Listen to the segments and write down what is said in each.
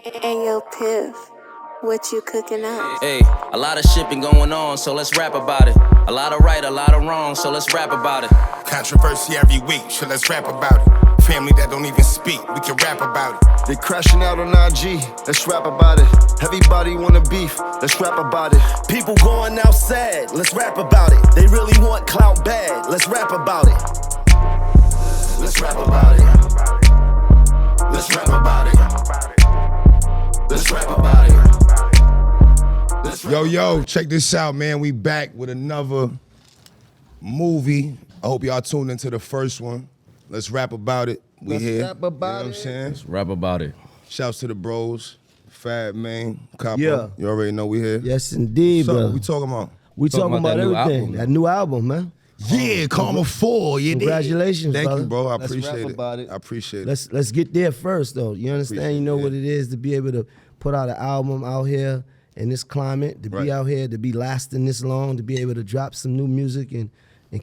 Hey yo, TEFF, what you cooking up? Hey, a lot of shit been going on, so let's rap about it. A lot of right, a lot of wrong, so let's rap about it. Controversy every week, so let's rap about it. Family that don't even speak, we can rap about it. They crashing out on IG, let's rap about it. Everybody wanna beef, let's rap about it. People going outside, let's rap about it. They really want clout bad, let's rap about it. Let's rap about it. Let's rap about it. Let's rap about it. Let's rap Yo, check this out, man. We back with another movie. I hope y'all tuned into the first one. Let's rap about it. We Let's here. rap about you know what I'm it. saying? Let's rap about it. Shouts to the bros. Fat man, Capo. Yeah. You already know we here. Yes, indeed, So, bro. what we talking about? We talking about that new everything. album. That new album, man. Yeah, Karma 4. Yeah, Congratulations, Thank brother. you, bro. I Let's appreciate rap it. about it. I appreciate it. Let's get there first, though. You understand? Appreciate You know it. what it is to be able to put out an album out here in this climate, to Right. be out here, to be lasting this long, to be able to drop some new music and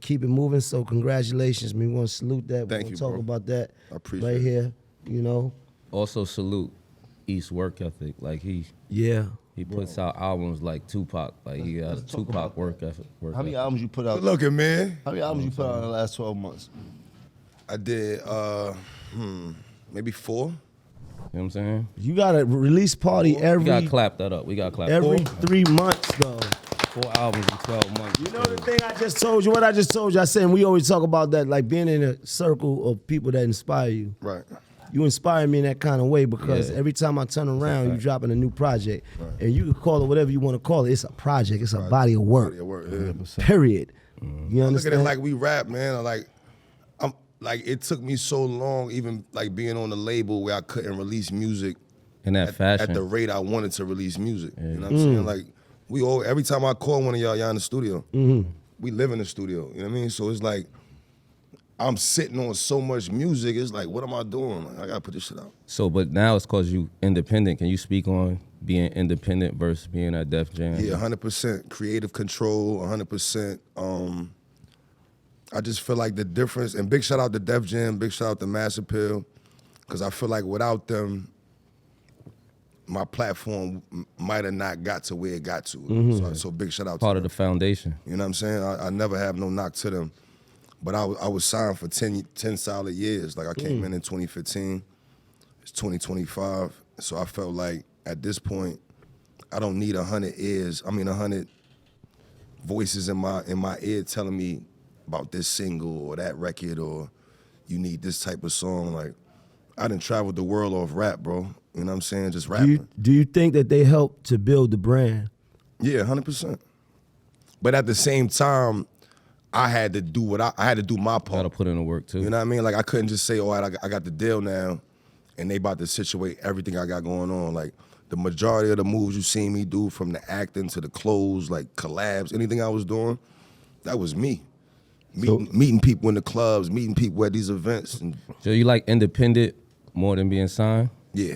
keep it moving. So congratulations, man. We want to salute that. Thank we you, talk bro. about that I appreciate right it. here. You know? Also salute East work ethic. Like he puts out albums like Tupac. Like he got a Tupac work ethic. How many albums you put out? Good looking, man. How many albums you put out in the last 12 months? I did, maybe 4. You know what I'm saying? You got a release party We every gotta clap that up. We gotta clap. every 4 3 months, though. albums in 12 months. You know the thing I just told you, what I just told you, I said, and we always talk about that, like being in a circle of people that inspire you. Right. You inspire me in that kind of way because Yeah. every time I turn around, you dropping a new project. And you can call it whatever you want to call it. It's a project. It's a body of work. Yeah, work, yeah. Period. You I look at understand? it like we rap, man. Like it took me so long, even like being on the label where I couldn't release music In that fashion. at the rate I wanted to release music. You know what I'm saying? Like every time I call one of y'all in the studio. We live in the studio. You know what I mean? So it's like I'm sitting on so much music. It's like, what am I doing? Like, I gotta put this shit out. So, but now it's cause you independent. Can you speak on being independent versus being at Def Jam? Yeah, 100% creative control, 100%. I just feel like the difference, and big shout out to Def Jam, big shout out to Mass Appeal, because I feel like without them, my platform might have not got to where it got to. So big shout out Part to of the them. foundation. You know what I'm saying? I never have no knock to them. But I was signed for 10 solid years. Like I came in 2015. It's 2025. So I felt like at this point, I don't need 100 voices in my ear telling me about this single or that record or you need this type of song. Like I done traveled the world off rap, bro. You know what I'm saying? Just rapping. Do you think that they help to build the brand? Yeah, 100%. But at the same time, I had to do I had to do my part. Gotta put in the work too. You know what I mean? Like I couldn't just say, "Oh, I got the deal now," and they about to situate everything I got going on. Like the majority of the moves you seen me do, from the acting to the clothes, like collabs, anything I was doing, that was me. Meeting people in the clubs, meeting people at these events, and So you like independent more than being signed? yeah.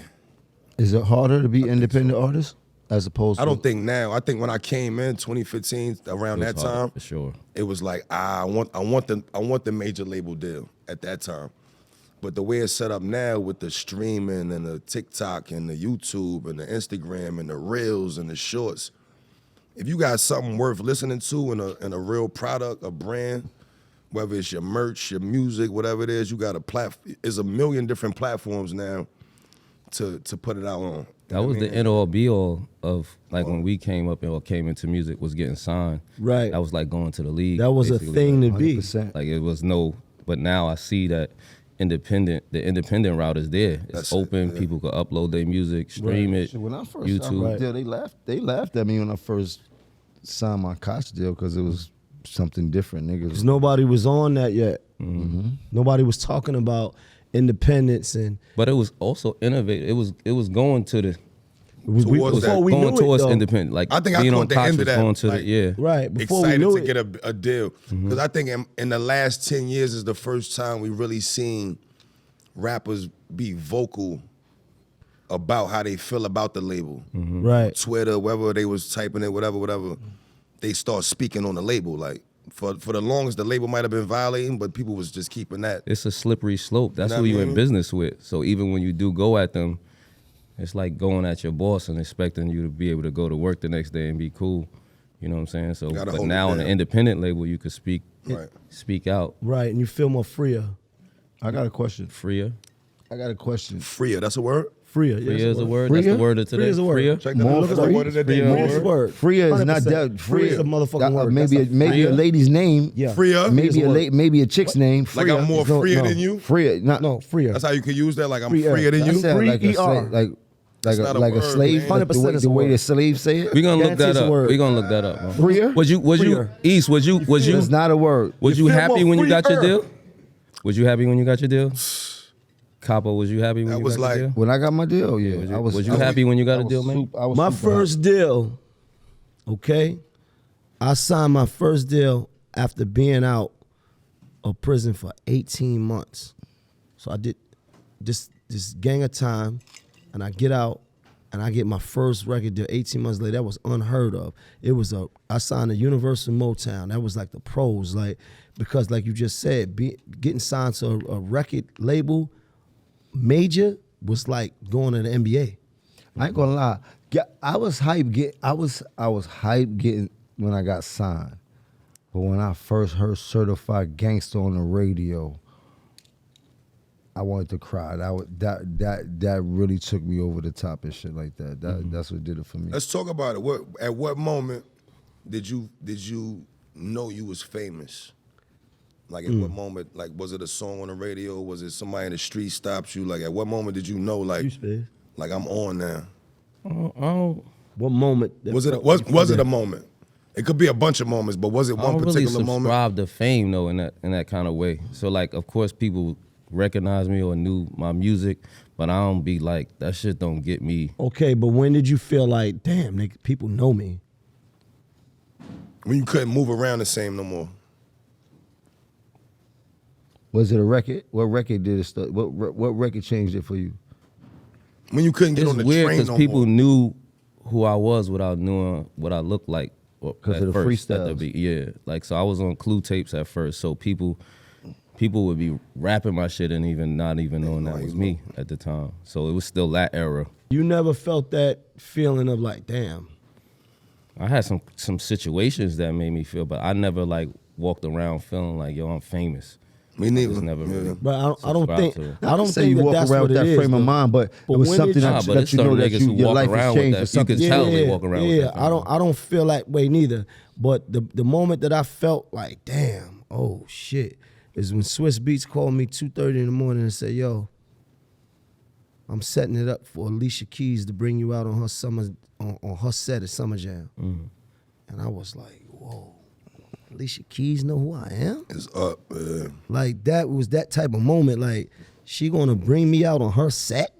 Is it harder to be independent artist as opposed to? I don't think now. I think when I came in 2015, around It that was harder, time, for sure. it was like I want the major label deal at that time. But the way it's set up now with the streaming and the TikTok and the YouTube and the Instagram and the reels and the shorts, if you got something worth listening to and a real product, a brand, whether it's your merch, your music, whatever it is, you got it's a million different platforms now to put it out on. That was the end all be all of like when we came up or came into music was getting signed. Right. That was like going to the league. That was a basically. thing to be. 100%. Like it was no, but now I see that the independent route is there. It's That's it, open. yeah. People can upload their music, stream it. When I first YouTube. signed my deal, they laughed at me when I first signed my Koch deal because it was something different, niggas. Because nobody was on that yet. Nobody was talking about independence and But it was also innovative. It was going to the Towards that. before we going knew towards it, though. independent. Like I think I being caught on the Cox end was of that, going to like- the yeah. Right, before Excited we knew to it. get a deal. Because I think in the last 10 years is the first time we really seen rappers be vocal about how they feel about the label. Right. Twitter, wherever they was typing it, whatever, they start speaking on the label. Like for the longest, the label might have been violating, but people was just keeping that. It's a slippery slope. That's know who what I you in mean? business with. So even when you do go at them, It's like going at your boss and expecting you to be able to go to work the next day and be cool. You know what I'm saying? So, Gotta but hold now it on an down. independent label, you could speak out Right, and you feel more freer. I got a question. freer. I got a question. Freer, that's a word? Freer. Freer yeah, is a word. That's the word of today. Freer is a word. Freer. Check that More out. That's the free? word of the day. Freer. Freer is a word. Freya is not 100%. that. Freya is a motherfucking word. Maybe That's maybe a Freya? lady's name. Yeah. Freer? Maybe a chick's name. Like I'm more No, freer no. than you? Freya. Not, No, freer. That's how you could use that? Like I'm Freer. freer than I you? said Free like a ER. slave, like not a a word, slave. man. Like 100% is a the way word. the slaves say it. We gonna look Guarantee that it's a up. word. We gonna look that up. Man. Freer. Was you Freer. East? Was you It's not a word. was you feel happy more when you got your freer. deal? Was you happy when you got your deal? Capo, was you happy when That you was got like- your deal? When I got my deal, yeah, Was you happy when you got a deal, man? My first deal, okay? I signed my first deal after being out of prison for 18 months. So I did this gang of time, and I get out, and I get my first record deal 18 months later. That was unheard of. I signed a Universal Motown. That was like the pros, like, because like you just said, getting signed to a record label major was like going to the NBA. I ain't gonna lie. I was hyped. I was hyped getting when I got signed, but when I first heard "Certified Gangster" on the radio, I wanted to cry. That really took me over the top and shit like that. That's what did it for me. Let's talk about it. At what moment did you know you was famous? Like at what moment? Like was it a song on the radio? Was it somebody in the street stopped you? Like at what moment did you know like I'm on now? What moment? Was it a moment? It could be a bunch of moments, but was it I one don't really particular moment? subscribe to fame though in that kind of way. So like, of course, people recognize me or knew my music, but I don't be like that shit. Don't get me. Okay, but when did you feel like, damn, nigga, people know me? When you couldn't move around the same no more. Was it a record? What record did it start? What record changed it for you? When you couldn't get It's on the weird train because no people more. knew who I was without knowing what I looked like. Because of the freestyles. Yeah, like so I was on Clue tapes at first, so people would be rapping my shit and not even knowing that was me at the time. So it was still that era. You never felt that feeling of like, damn. I had some situations that made me feel, but I never like walked around feeling like, yo, I'm famous. Me neither. Just never really But I don't subscribed think to it. I don't say think you that walk that's around what with it that is, frame of though. mind, but it was when something did you- Nah, but that it's you know certain that niggas who your walk life around has with changed. that. or something. You can tell they walk around with that I don't feel that way neither. But the moment that I felt like, damn, oh shit, is when Swiss Beats called me 2:30 in the morning and said, yo, I'm setting it up for Alicia Keys to bring you out on her on her set at Summer Jam. And I was like, whoa, Alicia Keys know who I am? It's up. Like that was that type of moment. Like she gonna bring me out on her set?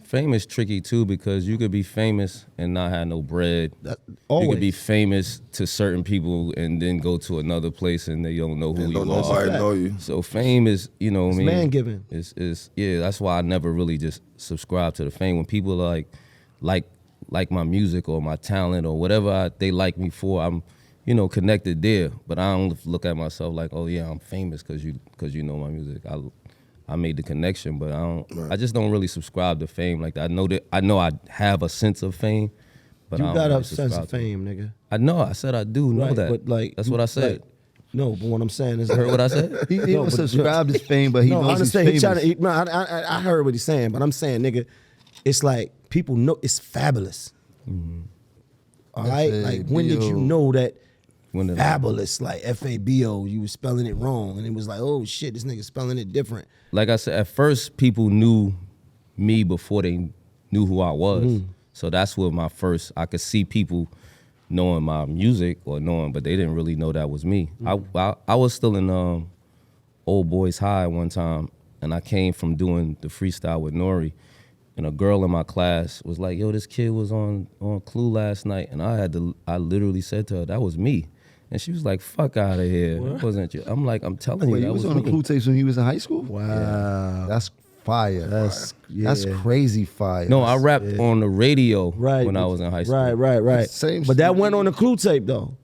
Fame is tricky too because you could be famous and not have no bread. You could be Always. famous to certain people and then go to another place and they don't know who And you don't are. nobody know you. So fame is, you know what I mean? man-giving. It's yeah, that's why I never really just subscribe to the fame. When people are like my music or my talent or whatever they like me for, I'm, you know, connected there. But I don't look at myself like, oh yeah, I'm famous because you know my music. I made the connection, but I just don't really subscribe to fame like that. I know I have a sense of fame, but You I don't got really a sense subscribe of to it. fame, nigga. I know. I said I do know Right, that. but like that's what I said. like, no, but what I'm saying is, You heard what I said? He No, don't but- subscribe to fame, but he no, I knows he's understand. He famous. trying to. I heard what he's saying, but I'm saying, nigga, it's like people know it's fabulous. All right, F.A.B.O. like when did you know that? When did I- Fabulous, like Fabo, you was spelling it wrong, and it was like, oh shit, this nigga spelling it different. Like I said, at first people knew me before they knew who I was. Mm-hmm. So that's what I could see people knowing my music but they didn't really know that was me. Mm-hmm. I was still in Old Boys High one time, and I came from doing the freestyle with Nori, and a girl in my class was like, yo, this kid was on Clue last night, and I literally said to her, that was me. And she was like, fuck out of here. That wasn't you. I'm like, I'm telling you, Wait, that he was was on the me. Clue tapes when he was in high school? Wow, That's fire. That's That's crazy fire. No, I rapped on the radio right when I was in high school. Right. Same But that shit. went on the Clue tape though.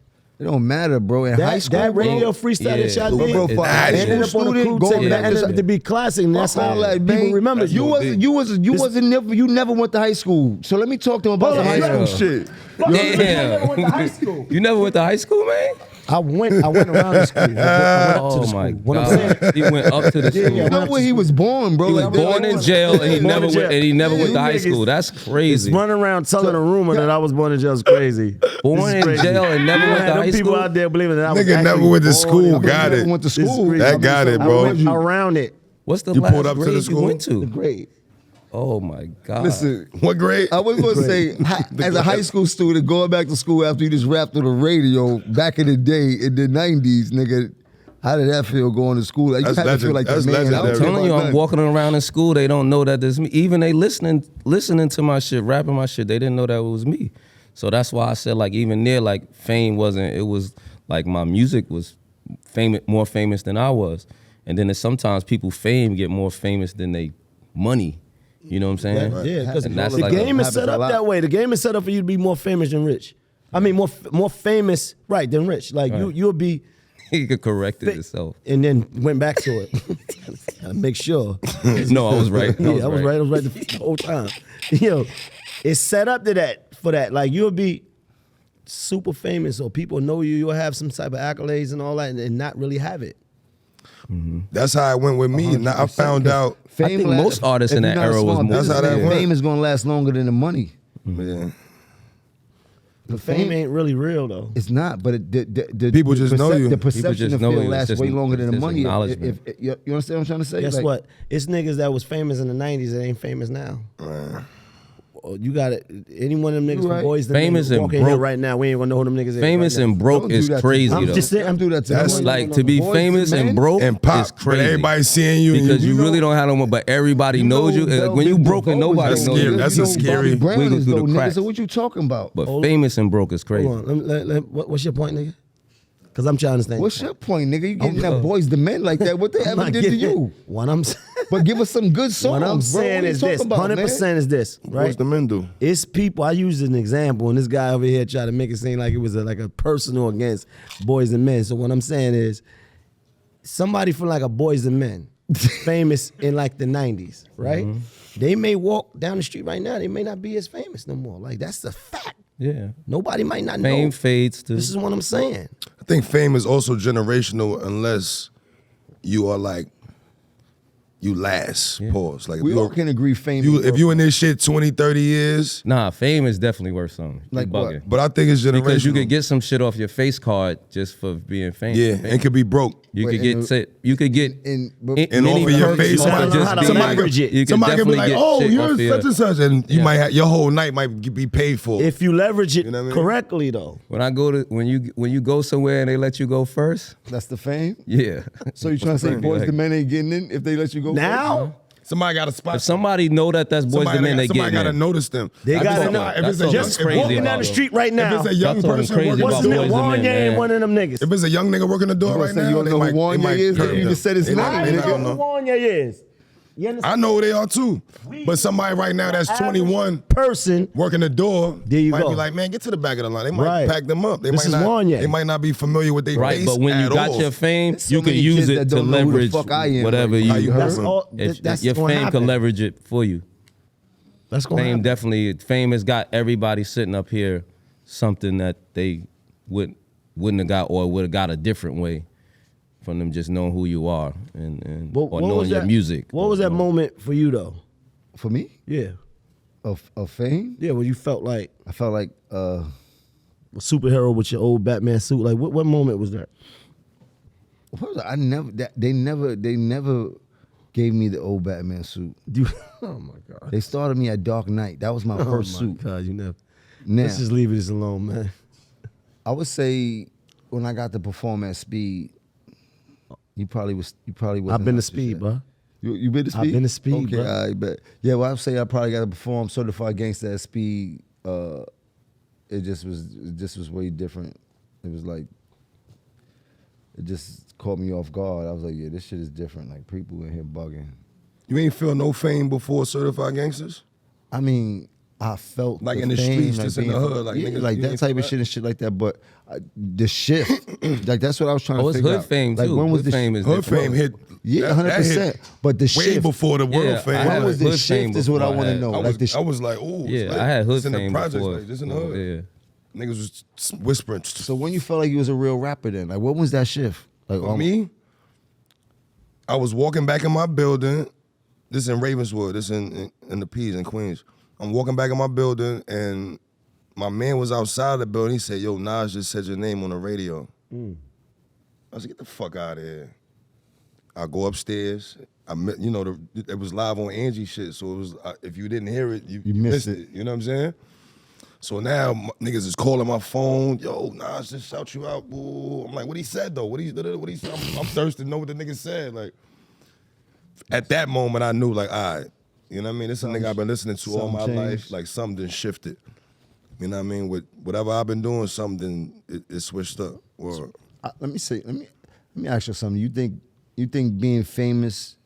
It don't matter, bro. In high school, that radio bro, freestyle that y'all yeah. did, Bro, for a high ended school up on the student, crew tape, going that back ended up to to be classic, and that's Fuck how all that, people man. remember That's you. what they- You never went to high school. So let me talk to him about Hold the on, high yeah. school shit. Damn. You never went to high school, man? I went around the school. I went up to Oh the my school. What I'm saying, God. He went up to the school. You know where he was born, bro. He was Like, they born like- in jail and he Born never in went. jail. And he never went to high niggas school. That's It's crazy. running around telling a rumor that I was born in jail is crazy. Born This is in crazy. jail and never You went to had them high people school? out there believing that I was Nigga actually never went to born school. in- Got it. Went to school. That got it, I bro. went around it. What's the You last pulled up to the grade you school? went to? Great. Oh my God. Listen, What grade? I was going to say, as a high school student, going back to school after you just rapped on the radio back in the day, in the 90s, nigga, how did that feel going to school? Like, you That's had to feel like legend- the that's man. I don't legendary. care telling you, about I'm nothing. walking around in school. They don't know that this me. Even they listening to my shit, rapping my shit. They didn't know that it was me. So that's why I said, like, even there, like, fame wasn't. It was like my music was more famous than I was. And then sometimes people fame get more famous than they money. You know what I'm saying? Yeah, because And that's the like game is happens set a up lot. that way. The game is set up for you to be more famous than rich. I mean, more famous, right, than rich. Like you'll be, he could correct it himself. and then went back to it. Gotta make sure. No, I was right. I was right the whole time. Yo, it's set up to that for that. Like you'll be super famous, or people know you. You'll have some type of accolades and all that, and not really have it. That's how it went with me. Now I found out. I think most artists in if that you're not a era was smart more- That's how that businessman, went. fame is going to last longer than the money. Yeah. The Fame ain't really real though. It's not, but the People just know you. The People just perception of know fame you. It's lasts just- way longer than it's the just money. acknowledgement. You understand what I'm trying to say? Guess Like, what? It's niggas that was famous in the '90s that ain't famous now. You got it. Any one of them niggas You from right. Boys the Famous Men and walking here broke. right now. We ain't gonna know who them niggas is. Famous right and now. broke Don't do is that to crazy I'm though. just saying. don't do that to That's me. Like to be Boys famous men? and broke And pop, is but crazy. everybody seeing you. Because you know- really don't have no more, but everybody You knows you. know When you Velvet broke and DeVoe nobody was That's knows scary. you. That's you a know scary- Bobby Brown wiggle is through the though, nigga. cracks. So what you talking about? But famous and broke is crazy. Hold on. What's your point, nigga? Because I'm trying to understand. What's your point, nigga? You getting that Boys the Men like that? What they I'm ever not did to getting it. you? What I'm saying. But give us some good songs, What I'm bro. saying What are you is this. talking about, 100% is this. Right. What's the men do? It's people. I used an example, and this guy over here tried to make it seem like it was like a personal against Boys and Men. So what I'm saying is, somebody from like a Boys and Men, famous in like the '90s, right? They may walk down the street right now. They may not be as famous no more. Like that's the fact. Yeah. Nobody might not Fame know. fades too. This is what I'm saying. I think fame is also generational unless you are like, you last. Pause. Like if We you all can agree fame. if you in this shit 20, 30 years, Nah, fame is definitely worth something. You Like what? bugging. but I think it's generational. Because you could get some shit off your face card just for being famous. Yeah, and could be broke. You Wait, could get and- set. You could get and And off of your face, somebody somebody, know how to somebody, leverage it. You could somebody could be definitely like, get "Oh, shit you're off your- such and such," and you Yeah. might have, your whole night might be paid for. If you leverage it You know what I mean? correctly, though. When you go somewhere and they let you go first, That's the fame. yeah. So you trying to say fame? Boys Like- the Men ain't getting in if they let you go Now, Somebody got a spot. If somebody know that that's Boys the Men, they somebody get gotta in. notice them. They If gotta it's a- know. If it's That's a all young, that's if crazy walking about down the them. street right now. it's a young That's what I'm person crazy working about What's the his door, name? Boys and Men, Wanya ain't man. one of them niggas. if it's a young nigga working the door You gonna right say now, you don't they know who might, Wanya they might is? curb You them. just said his They name. might- I they know don't who know. Wanya is. You understand? I know who they are too. But somebody right now that's 21 person. working the door There you might go. be like, man, get to the back of the line. They might Right. pack them up. They This might is not. Wanya. They might not be familiar with their Right, face but when you at got all. your fame, so you can many use kids it that to don't know who the leverage fuck I am whatever right now. you. That's heard. all. If That's your gonna fame happen. can leverage it for you. That's going to Fame happen. definitely. Fame has got everybody sitting up here something that they wouldn't have got or would have got a different way from them just knowing who you are and or knowing your music. What was that moment for you though? For me, Yeah, of fame, yeah. When you felt like I felt like a superhero with your old Batman suit. Like what moment was that? I never they never gave me the old Batman suit. Oh my God. They started me at Dark Knight. That was my first Oh my suit. God, you never. Now, Let's just leave this alone, man. I would say when I got to perform at Speed, you probably was. I've been to Speed, bro. You been to Speed? I've been to Speed, Okay, bro. I bet. Yeah, well, I'd say I probably got to perform Certified Gangsta at Speed. It just was way different. It was like, it just caught me off guard. I was like, yeah, this shit is different. Like people in here bugging. You ain't feel no fame before Certified Gangsters? I mean, I felt Like the in the fame, streets, like just in being, the hood, like yeah, niggas, like you that ain't type feel of that? shit and shit like that. But the shift, like that's what I was trying to Oh, it's figure hood out. fame like too. when was Hood the fame is Hood different. fame hit. Yeah, that 100%. hit But the way shift before the world Yeah, fame. I When had was the hood fame shift? Is what I before want to had- know. I Like was, I was like, ooh, Yeah, like, I had hood this in the fame projects, before. like this in the hood. Yeah. Niggas was whispering. So when you felt like you was a real rapper, then like what was that shift? Like For me, I was walking back in my building. This in Ravenswood. This in the P's in Queens. I'm walking back in my building, and my man was outside the building. He said, "Yo, Nas just said your name on the radio." I said, "Get the fuck out of here." I go upstairs. I met, you know, it was live on Angie shit, so it was if you didn't hear it, you missed missed it. You know what I'm saying? So now niggas is calling my phone. Yo, Nas just shout you out. Boo. I'm like, what he said though? What he said? I'm thirsty to know what the nigga said. Like at that moment, I knew like, all right, you know what I mean? This is a nigga I've been listening to all my something life. changed. Like something shifted. You know what I mean? With whatever I've been doing, something it switched up. Or let me ask you something. You think being famous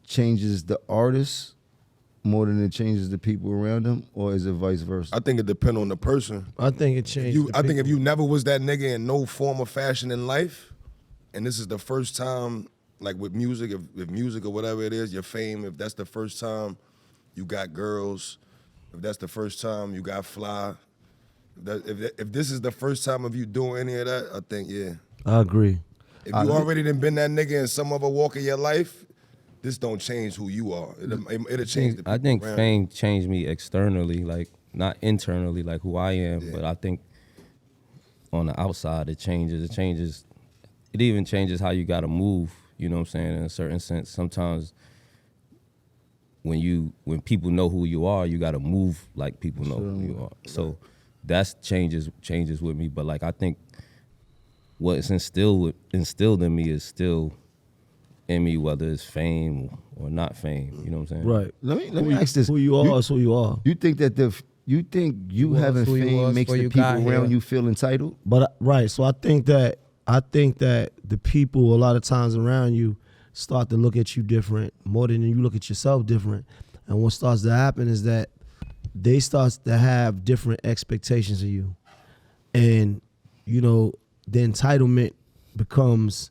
changes the artist more than it changes the people around them, or is it vice versa? I think it depends on the person. I think it changed. I think if you never was that nigga in no form or fashion in life, and this is the first time, like with music, if music or whatever it is, your fame, if that's the first time you got girls, if that's the first time you got fly, if this is the first time of you doing any of that, I think, yeah. I agree. If you already done been that nigga in some other walk of your life, this don't change who you are. It'll change the people I think around fame changed me externally, like not internally, like who I am. Yeah. But I think on the outside it changes. It even changes how you gotta move. You know what I'm saying? In a certain sense, sometimes when people know who you are, you gotta move like people know who you are. So that's changes with me. But like I think what's instilled in me is still in me, whether it's fame or not fame. You know what I'm saying? Right. Let me ask this: Who you are is who you are. You think that you having who you fame was makes before the you people got around here. you feel entitled? But right, so I think that the people a lot of times around you start to look at you different more than you look at yourself different. And what starts to happen is that they start to have different expectations of you. And, you know, the entitlement becomes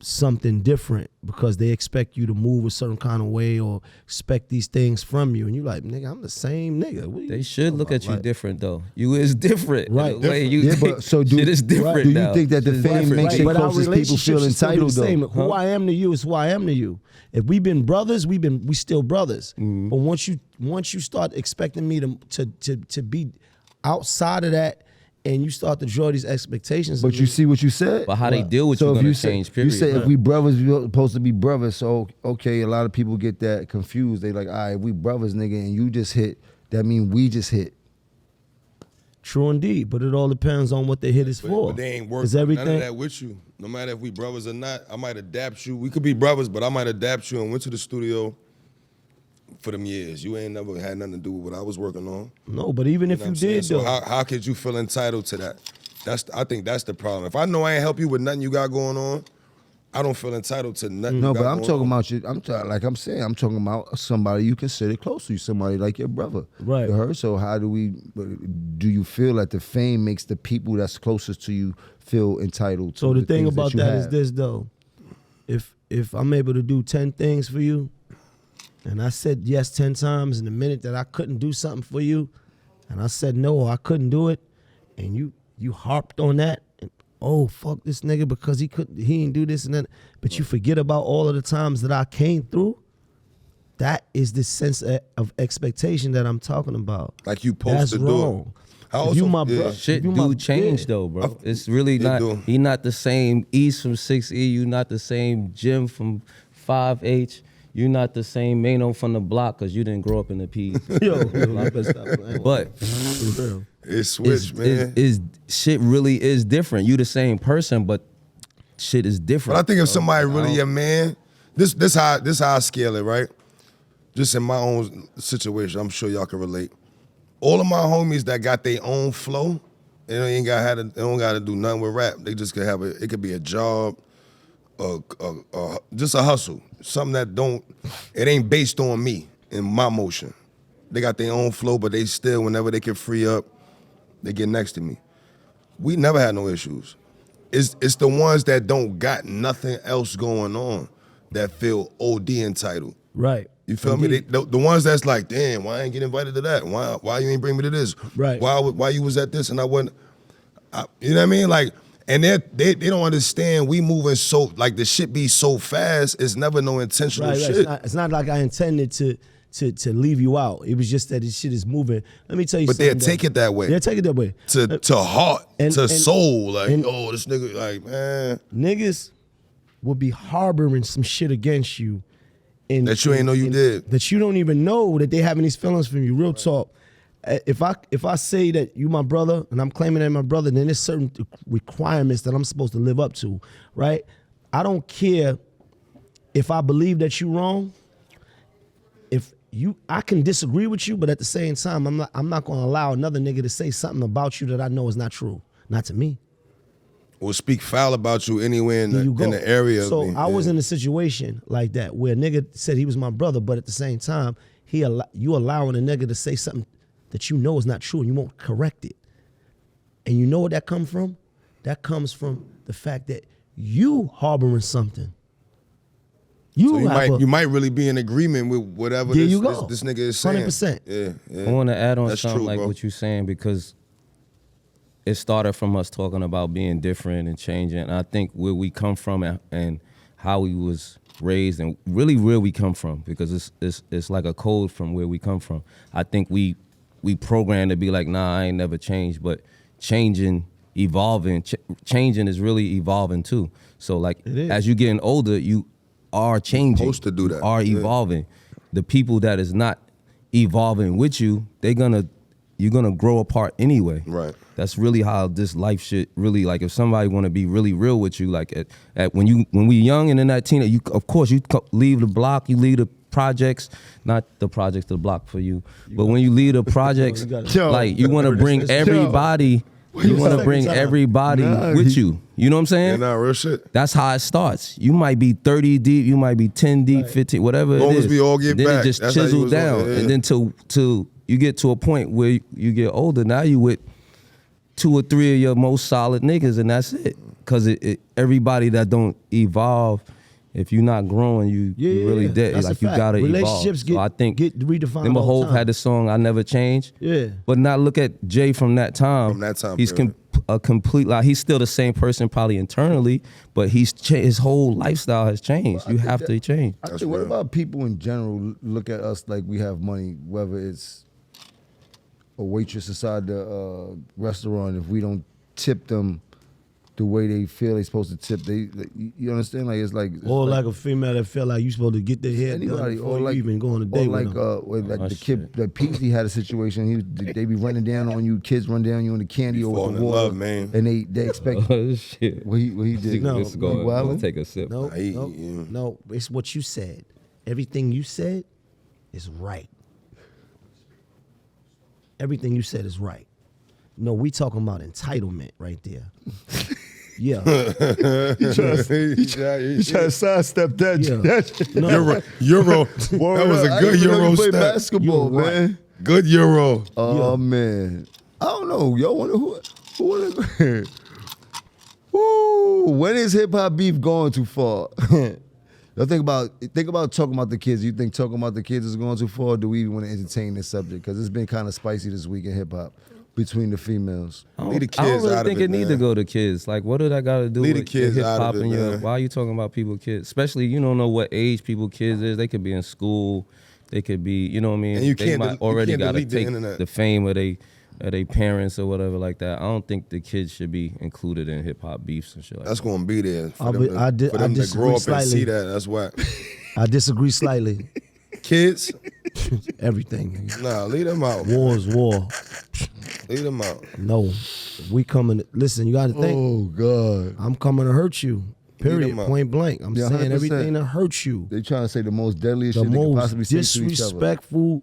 something different because they expect you to move a certain kind of way or expect these things from you. And you're like, nigga, I'm the same nigga. What They you should talking look about? at you Like, different though. You is different. Right. The way you Yeah, but so shit is different do you now. think that the Shit is fame different. makes your but our closest people feel relationships should still be entitled the same. though? Who I am to you is who I am to you. If we've been brothers, we still brothers. Mm-hmm. But once you start expecting me to be outside of that, and you start to draw these expectations, But of you me, see what you said? But how they deal with So you if gonna you say, change. you Period. say if we brothers, we're supposed to be brothers. So okay, a lot of people get that confused. They like, all right, we brothers, nigga, and you just hit. That mean we just hit. true indeed. But it all depends on what the hit is for. But they ain't working 'Cause none everything. of that with you. No matter if we brothers or not, I might adapt you. We could be brothers, but I might adapt you and went to the studio for them years. You ain't never had nothing to do with what I was working on. No, but even if know you what I'm saying? did So though, how could you feel entitled to that? I think that's the problem. If I know I ain't help you with nothing you got going on, I don't feel entitled to nothing. No, you but got I'm going talking on. about you. I'm talking about somebody you consider close to you, somebody like your brother. Right. You heard? So how do you feel that the fame makes the people that's closest to you feel entitled to so the thing things about you that is have? this though. If I'm able to do 10 things for you, and I said yes 10 times in the minute that I couldn't do something for you, and I said no or I couldn't do it, and you harped on that, and oh fuck this nigga because he ain't do this and that, but you forget about all of the times that I came through. That is the sense of expectation that I'm talking about. Like you supposed That's to do wrong. it. I If you also- my yeah. brother, Shit if you my- do change yeah. though, bro. It's really It not. do. He not the same East from 6E. You not the same Jim from 5H. You not the same Maino from the block because you didn't grow up in the P. Yo, I better stop playing. But For real. It's switched, man. is shit really is different. You the same person, but shit is different. But I think if bro. somebody I really don't- a man, this how I scale it, right? Just in my own situation, I'm sure y'all can relate. All of my homies that got their own flow, they don't got to do nothing with rap. They just could have it could be a job, just a hustle, something that it ain't based on me and my motion. they got their own flow, but they still, whenever they can free up, they get next to me. We never had no issues. It's the ones that don't got nothing else going on that feel OD entitled. Right. You feel me? The ones that's like, damn, why I ain't get invited to that? Why you ain't bring me to this? Right. Why you was at this and I wasn't? You know what I mean? Like, and they don't understand we moving so, like the shit be so fast, it's never no intentional shit. It's not like I intended to leave you out. It was just that this shit is moving. Let me tell you something. But they'll take it that way. They'll take it that way. To heart, to soul. Like, and this nigga, like, man. Niggas will be harboring some shit against you. That you ain't know you did. That you don't even know that they having these feelings from you. Real talk. If I say that you my brother and I'm claiming that my brother, then there's certain requirements that I'm supposed to live up to, right? I don't care if I believe that you wrong. I can disagree with you, but at the same time, I'm not gonna allow another nigga to say something about you that I know is not true. Not to me. Or speak foul about you anywhere in the area. So I was in a situation like that where a nigga said he was my brother, but at the same time, you allowing a nigga to say something that you know is not true and you won't correct it. And you know what that comes from? That comes from the fact that you harboring something. You might really be in agreement with whatever this nigga is saying. 100%. Yeah. I want to add on That's something true, like bro. what you're saying, because it started from us talking about being different and changing. And I think where we come from and how we was raised and really where we come from, because it's like a code from where we come from. I think we programmed to be like, nah, I ain't never changed, but changing, evolving, changing is really evolving too. So like as you getting older, you are changing. You're supposed to do that. You are evolving. The people that is not evolving with you, you're gonna grow apart anyway. Right. That's really how this life shit really, like if somebody want to be really real with you, like when we young and in that teen, you of course you leave the block, you leave the projects, not the projects, the block for you, but when you leave the projects, like you want to bring everybody. You want to bring everybody with you. You know what I'm saying? Yeah, nah, real shit. That's how it starts. You might be 30 deep, you might be 10 deep, 15, whatever it is. As long as we all get then back. It just That's how you chisels was down. on, yeah. And then till you get to a point where you get older, now you with 2 or 3 of your most solid niggas, and that's it. Because everybody that don't evolve, if you're not growing, you really dead. That's like a you fact. gotta Relationships evolve. So I think get redefined. Remember all the Hov time. had the song "I Never Change." Yeah. But now look at Jay from that time. From that time he's period. a complete. Like he's still the same person, probably internally, but his whole lifestyle has changed. You have to change. I think, what about people in general look at us like we have money, whether it's a waitress inside the restaurant, if we don't tip them the way they feel they're supposed to tip, you understand? Like it's like Or like a female that felt like you supposed to get their hair done anybody, before or you like even go on a date with them. like the kid, that Peasy had a situation. They be running down on you. Kids run down on you in the candy over falling the in water, love, man. and they expect Oh shit! what he did. No, Let's go. wildin'? Let's take a sip. No, it's what you said. Everything you said is right. Everything you said is right. No, we talking about entitlement right there. Yeah. He tried to sidestep that. Yeah. No. Euro. That was a good Euro play step. basketball, You're right. man. Good Euro. Oh man, I don't know. Y'all wonder who wanna Ooh, when is hip hop beef going too far? Y'all think about talking about the kids. You think talking about the kids is going too far? Or do we even want to entertain this subject? Because it's been kind of spicy this week in hip hop between the females. Leave the I don't kids really out think of it, it need to man. go to kids. Like, what do that got to do Leave the with kids hip out hop of it, and your? man. Why are you talking about people, kids? Especially, you don't know what age people, kids is. They could be in school. They could be, you know what I mean. And you they can't might del- you already can't got to delete the take internet. the fame of they parents or whatever like that. I don't think the kids should be included in hip hop beefs and shit like That's that. gonna be there for I them to disagree grow up slightly. and see that. That's why. I disagree slightly. Kids, Everything. nah, leave them out. War is war. Leave them out. No. We coming. Listen, you got to think. Oh God, I'm coming to hurt you. Period. them out. Point blank. I'm Yeah, saying 100%. everything to hurt you. they trying to say the most deadliest The shit they could most possibly say to each other. disrespectful,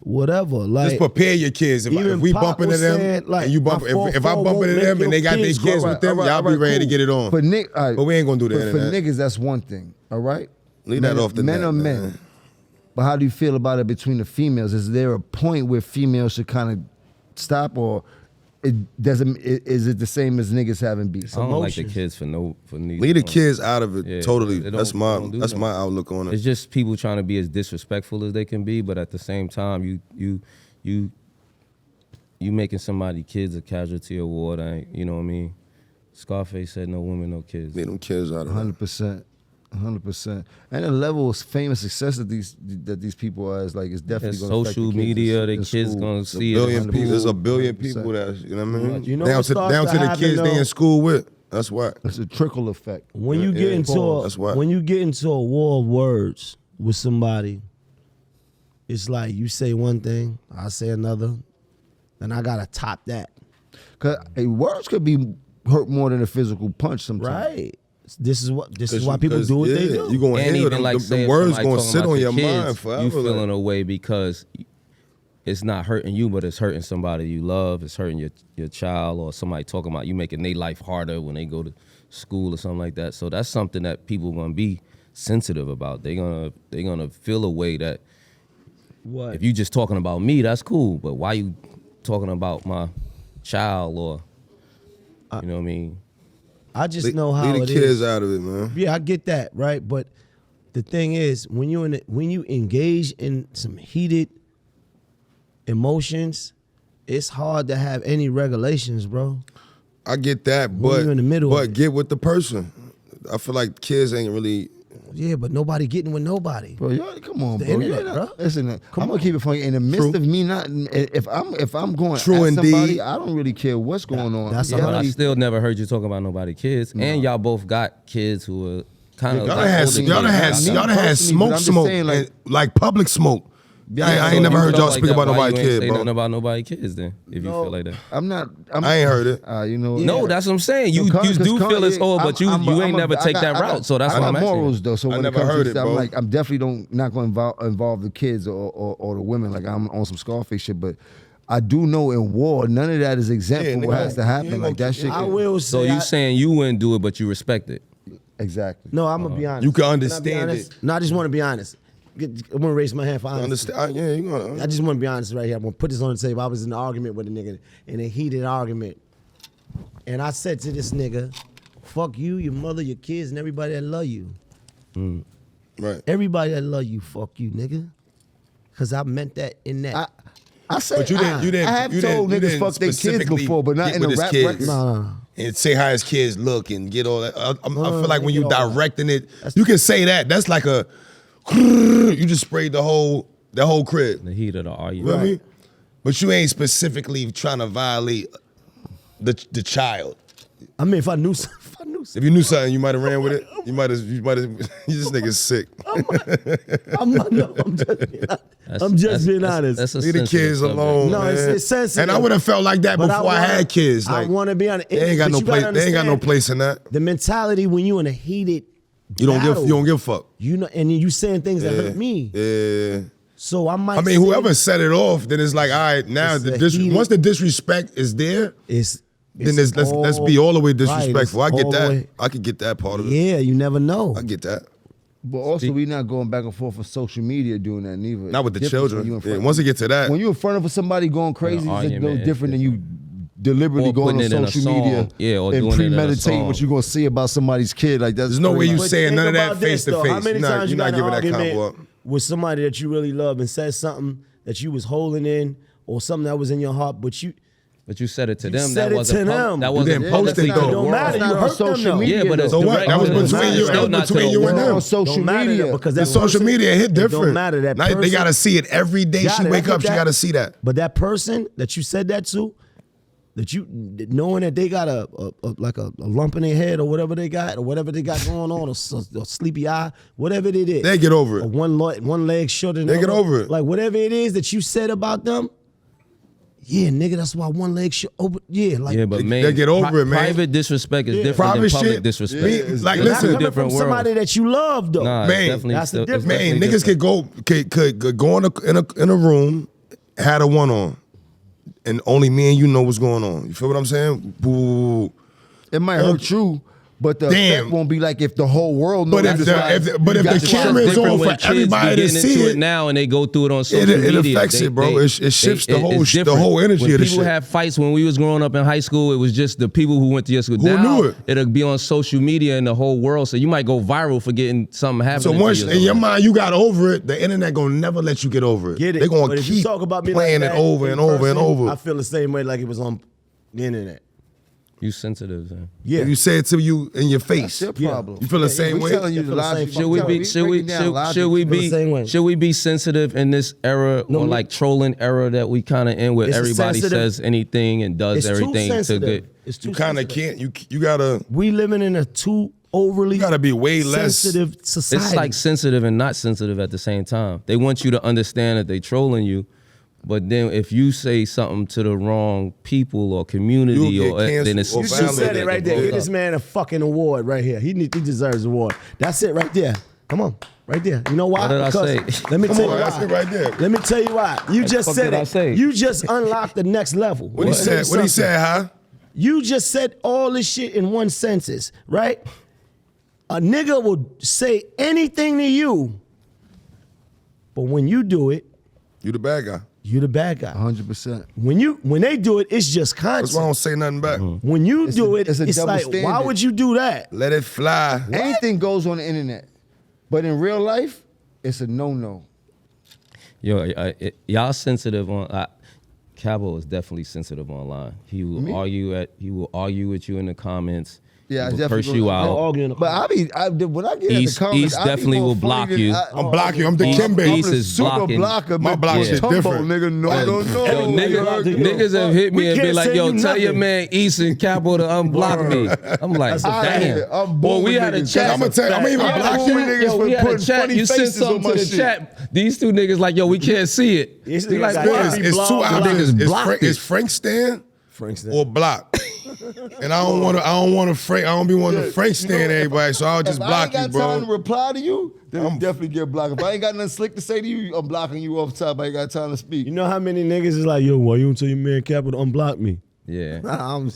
whatever. Like, Just prepare your kids. If even we Pop bump into was them saying, like, and you bump, my 4-4 if I bump won't into make them your and they got their kids kids grow. with them, y'all be Alright, ready to cool. get it on. For Nick, all right, But we ain't gonna do that For internet. niggas, that's one thing. All right, Leave that off the men net, are man. men. But how do you feel about it between the females? Is there a point where females should kind of stop, or it doesn't? Is it the same as niggas having beef? I don't like the kids for neither. Leave the kids out of it. Yeah, totally. they That's don't do my nothing. outlook on it. It's just people trying to be as disrespectful as they can be, but at the same time, you making somebody kids a casualty of war. You know what I mean? Scarface said, "No women, no kids." Leave them kids out of it. 100%. 100%. And the level of fame and success that these people are is like it's definitely There's going to affect social the kids media, in the kids school. gonna see There's a billion 100%. people that's, you know what I mean? You know down what to starts the to happen, kids they though? in school with. That's why. It's a trickle effect. When you Yeah, get yeah. into That's why. when you get into a war of words with somebody, it's like you say one thing, I say another, and I gotta top that. Because words could be hurt more than a physical punch sometimes. Right. This is why people do what they do. You gonna And hear even them, like them say if words somebody gonna talking sit about on your kids, mind forever. You feeling away because it's not hurting you, but it's hurting somebody you love. It's hurting your child, or somebody talking about you making their life harder when they go to school or something like that. So that's something that people gonna be sensitive about. They're gonna feel a way that What? if you just talking about me, that's cool. But why you talking about my child, or you know what I mean? I just know how Leave the it kids is. out of it, man. Yeah, I get that, right? But the thing is, when you engage in some heated emotions, it's hard to have any regulations, bro. I get that, When but you're in the middle of but it. get with the person. I feel like kids ain't really. Yeah, but nobody getting with nobody. Bro, come on, The bro. internet, You're bro. not- Listen, I'm gonna keep it funny. In the midst of me not, if I'm going True at somebody, indeed. I don't really care what's going on. that's Yeah, but I really- still never heard you talk about nobody kids. And y'all both got kids who are kind of Y'all like done had older y'all done kids. had Me y'all done had personally, but I'm just smoke, saying, like public smoke. I ain't So never you heard feel y'all like speak that, about why nobody you ain't kid, say bro. nothing about nobody kids then, if you feel like that. I ain't heard it. You know, No, that's what I'm saying. You Because do feel it's Kanye- all, but you ain't never take I that got- route. So that's I why got I'm asking. morals though. So I when never it comes heard to it, stuff, bro. I'm definitely not going to involve the kids or the women. Like I'm on some Scarface shit, but I do know in war, none of that is exempt Yeah, from nigga, what has to you happen. ain't Like that gonna shit. I will say. So you saying you wouldn't do it, but you respect it? Exactly. No, I'm gonna be honest. You can I be understand honest? it. No, I just want to be honest. I want to raise my hand for I honesty. understand. Yeah, you gonna. I just want to be honest right here. I'm gonna put this on the table. I was in an argument with a nigga, in a heated argument, and I said to this nigga, "Fuck you, your mother, your kids, and everybody that love you. Right. Everybody that love you, fuck you, nigga." Cause I meant that in that. I said But you didn't. I have you told didn't, niggas you fuck their kids specifically before, but not get in with a his rap kids record. No. And say how his kids look and get all that. I feel like when get you all that. directing it, you can say that. That's like a. You just sprayed the whole crib. The heat of the You know argument. what I mean? But you ain't specifically trying to violate the child. I mean, if I knew, something. If you knew something, you might have ran with it. You might have. This nigga's sick. I'm just being honest. That's a Leave the sensitive kids subject. alone, No, man. it's sensitive. And I would have felt like that But before I had kids. I Like, want to be honest. they ain't got But no you gotta place. They ain't got no understand place in that. The mentality when you in a heated You don't battle, give a fuck. You know, and you saying things that hurt me. Yeah. So I might. I mean, say whoever set it off, then it's like, all right, now It's the the heated- once the disrespect is there, then let's be all the way disrespectful. Right, I get all the that. way- I could get that part of it. Yeah, you never know. I get that. But also, we not going back and forth on social media doing that neither. Not with the Different when children. you in front- Yeah, once it get to that, when you in front of somebody going crazy, it's a little argument, different than you deliberately Or going on putting it in a social song. media Yeah, or and doing it in a premeditating what song. you're gonna say about somebody's kid. Like that's there's no way you But saying think none of that about face this, to though. face. How many times You're you not got giving an that argument combo up. with somebody that you really love and said something that you was holding in or something that was in your heart, but you said it to You them. said That it wasn't to them. That You wasn't didn't post it, publicly though. to the It don't world. matter. It's You not on hurt them, social though. media. Yeah, but it's So what? direct. That was It between matters. you- Still that was not to between the you and world. them. on social Don't matter media. because The that social person- media hit it different. Don't matter that Now, person. they gotta see it every day. Got She it. wake That's up, she what gotta see that. But that person that you said that to, that you knowing that they got a lump in their head or whatever they got going on, or sleepy eye, whatever it is. They get over it. Or one leg shorter than They the get other. over it. Like whatever it is that you said about them. Yeah, nigga, that's why one leg open. Yeah, like Yeah, but man, They get over it, man. Private disrespect is different Private than public shit, disrespect. me- It's like, two listen, not coming different from worlds. somebody that you love though. Nah, Man, it's definitely that's the it's difference. Man, definitely niggas could go in a room, had a one on, and only me and you know what's going on. You feel what I'm saying? Boo. It might hurt you, But the Damn. effect won't be like if the whole world knows. But if the camera is on for everybody to see it now, and they go through it on social it media, affects it, bro. It shifts the whole it's different. energy when of the people shit. have fights when we was growing up in high school, it was just the people who went to your school. Who now, knew it? It'll be on social media in the whole world, so you might go viral for getting something happening. So once in your mind you got over it, the internet gonna never let you get over it. Get it. They're gonna But if you keep talk about me playing like it that over in and over and person, over. I feel the same way like it was on the internet. You sensitive, man. Yeah. If you say it to you in your face, That's your problem. you feel the same way. Telling you feel the the logic. same. Should we be the same way. should we be sensitive in this era No, or like trolling era that we kind of in where It's a everybody sensitive- says anything and does It's too everything to sensitive. good? It's too You kind of sensitive. can't. You gotta. We living in a too overly You gotta be way less. sensitive society. It's like sensitive and not sensitive at the same time. They want you to understand that they trolling you, but then if you say something to the wrong people or community, You'll or get then it's canceled or You just said violated. it right there. Give this man a fucking award right here. He deserves an award. That's it right there. Come on, right there. You know why? What did I say? Let me Come tell you on, why. that's it right there. Let me tell you why. You just fuck said did I it. say? You just unlocked the next level. What he said? What he said? Huh? You just said all this shit in one sentence, right? A nigga will say anything to you, but when you do it, You the bad guy. you the bad guy. 100%. When they do it, it's just That's why I content. don't say nothing back. When you It's do a- it, it's a it's double like, why standard. would you do that? Let it fly. Anything goes on the internet, but in real life, it's a no-no. Yo, y'all sensitive on. Cabo is definitely sensitive online. He will Me? argue with you in the comments. Yeah, I he will definitely curse you go- out. But when I get East- in the comments, East I be definitely more will funny block than you. I'm blocking you. I'm the East- Kimbe. East I'm the is super blocking. blocker. My block shit Tumbo, different. nigga. No. Yo, Nigga, niggas have hit me We and be can't like, say yo, you tell your nothing. man East and Capo to unblock me. I'm like, That's a fact. damn. I'm Boy, we booming had a niggas. chat. I'm gonna tell you, I'm even Yeah, block boy, you. niggas yo, for we had a putting chat. funny You sent faces on something my to the shit. chat. These two niggas like, yo, we can't see it. These He niggas like, got why? every It's blog two block. options. Niggas blocked it. It's Frank Stan Frankston. or block. And I don't want to Frank. I don't be wanting to Frank Stan everybody, so I'll just If I block ain't got you, time to bro. reply to you, then I'm definitely get blocked. If I ain't got nothing slick to say to you, I'm blocking you off top. I ain't got time to speak. You know how many niggas is like, yo, why you don't tell your man Capo to unblock me? Yeah. I'm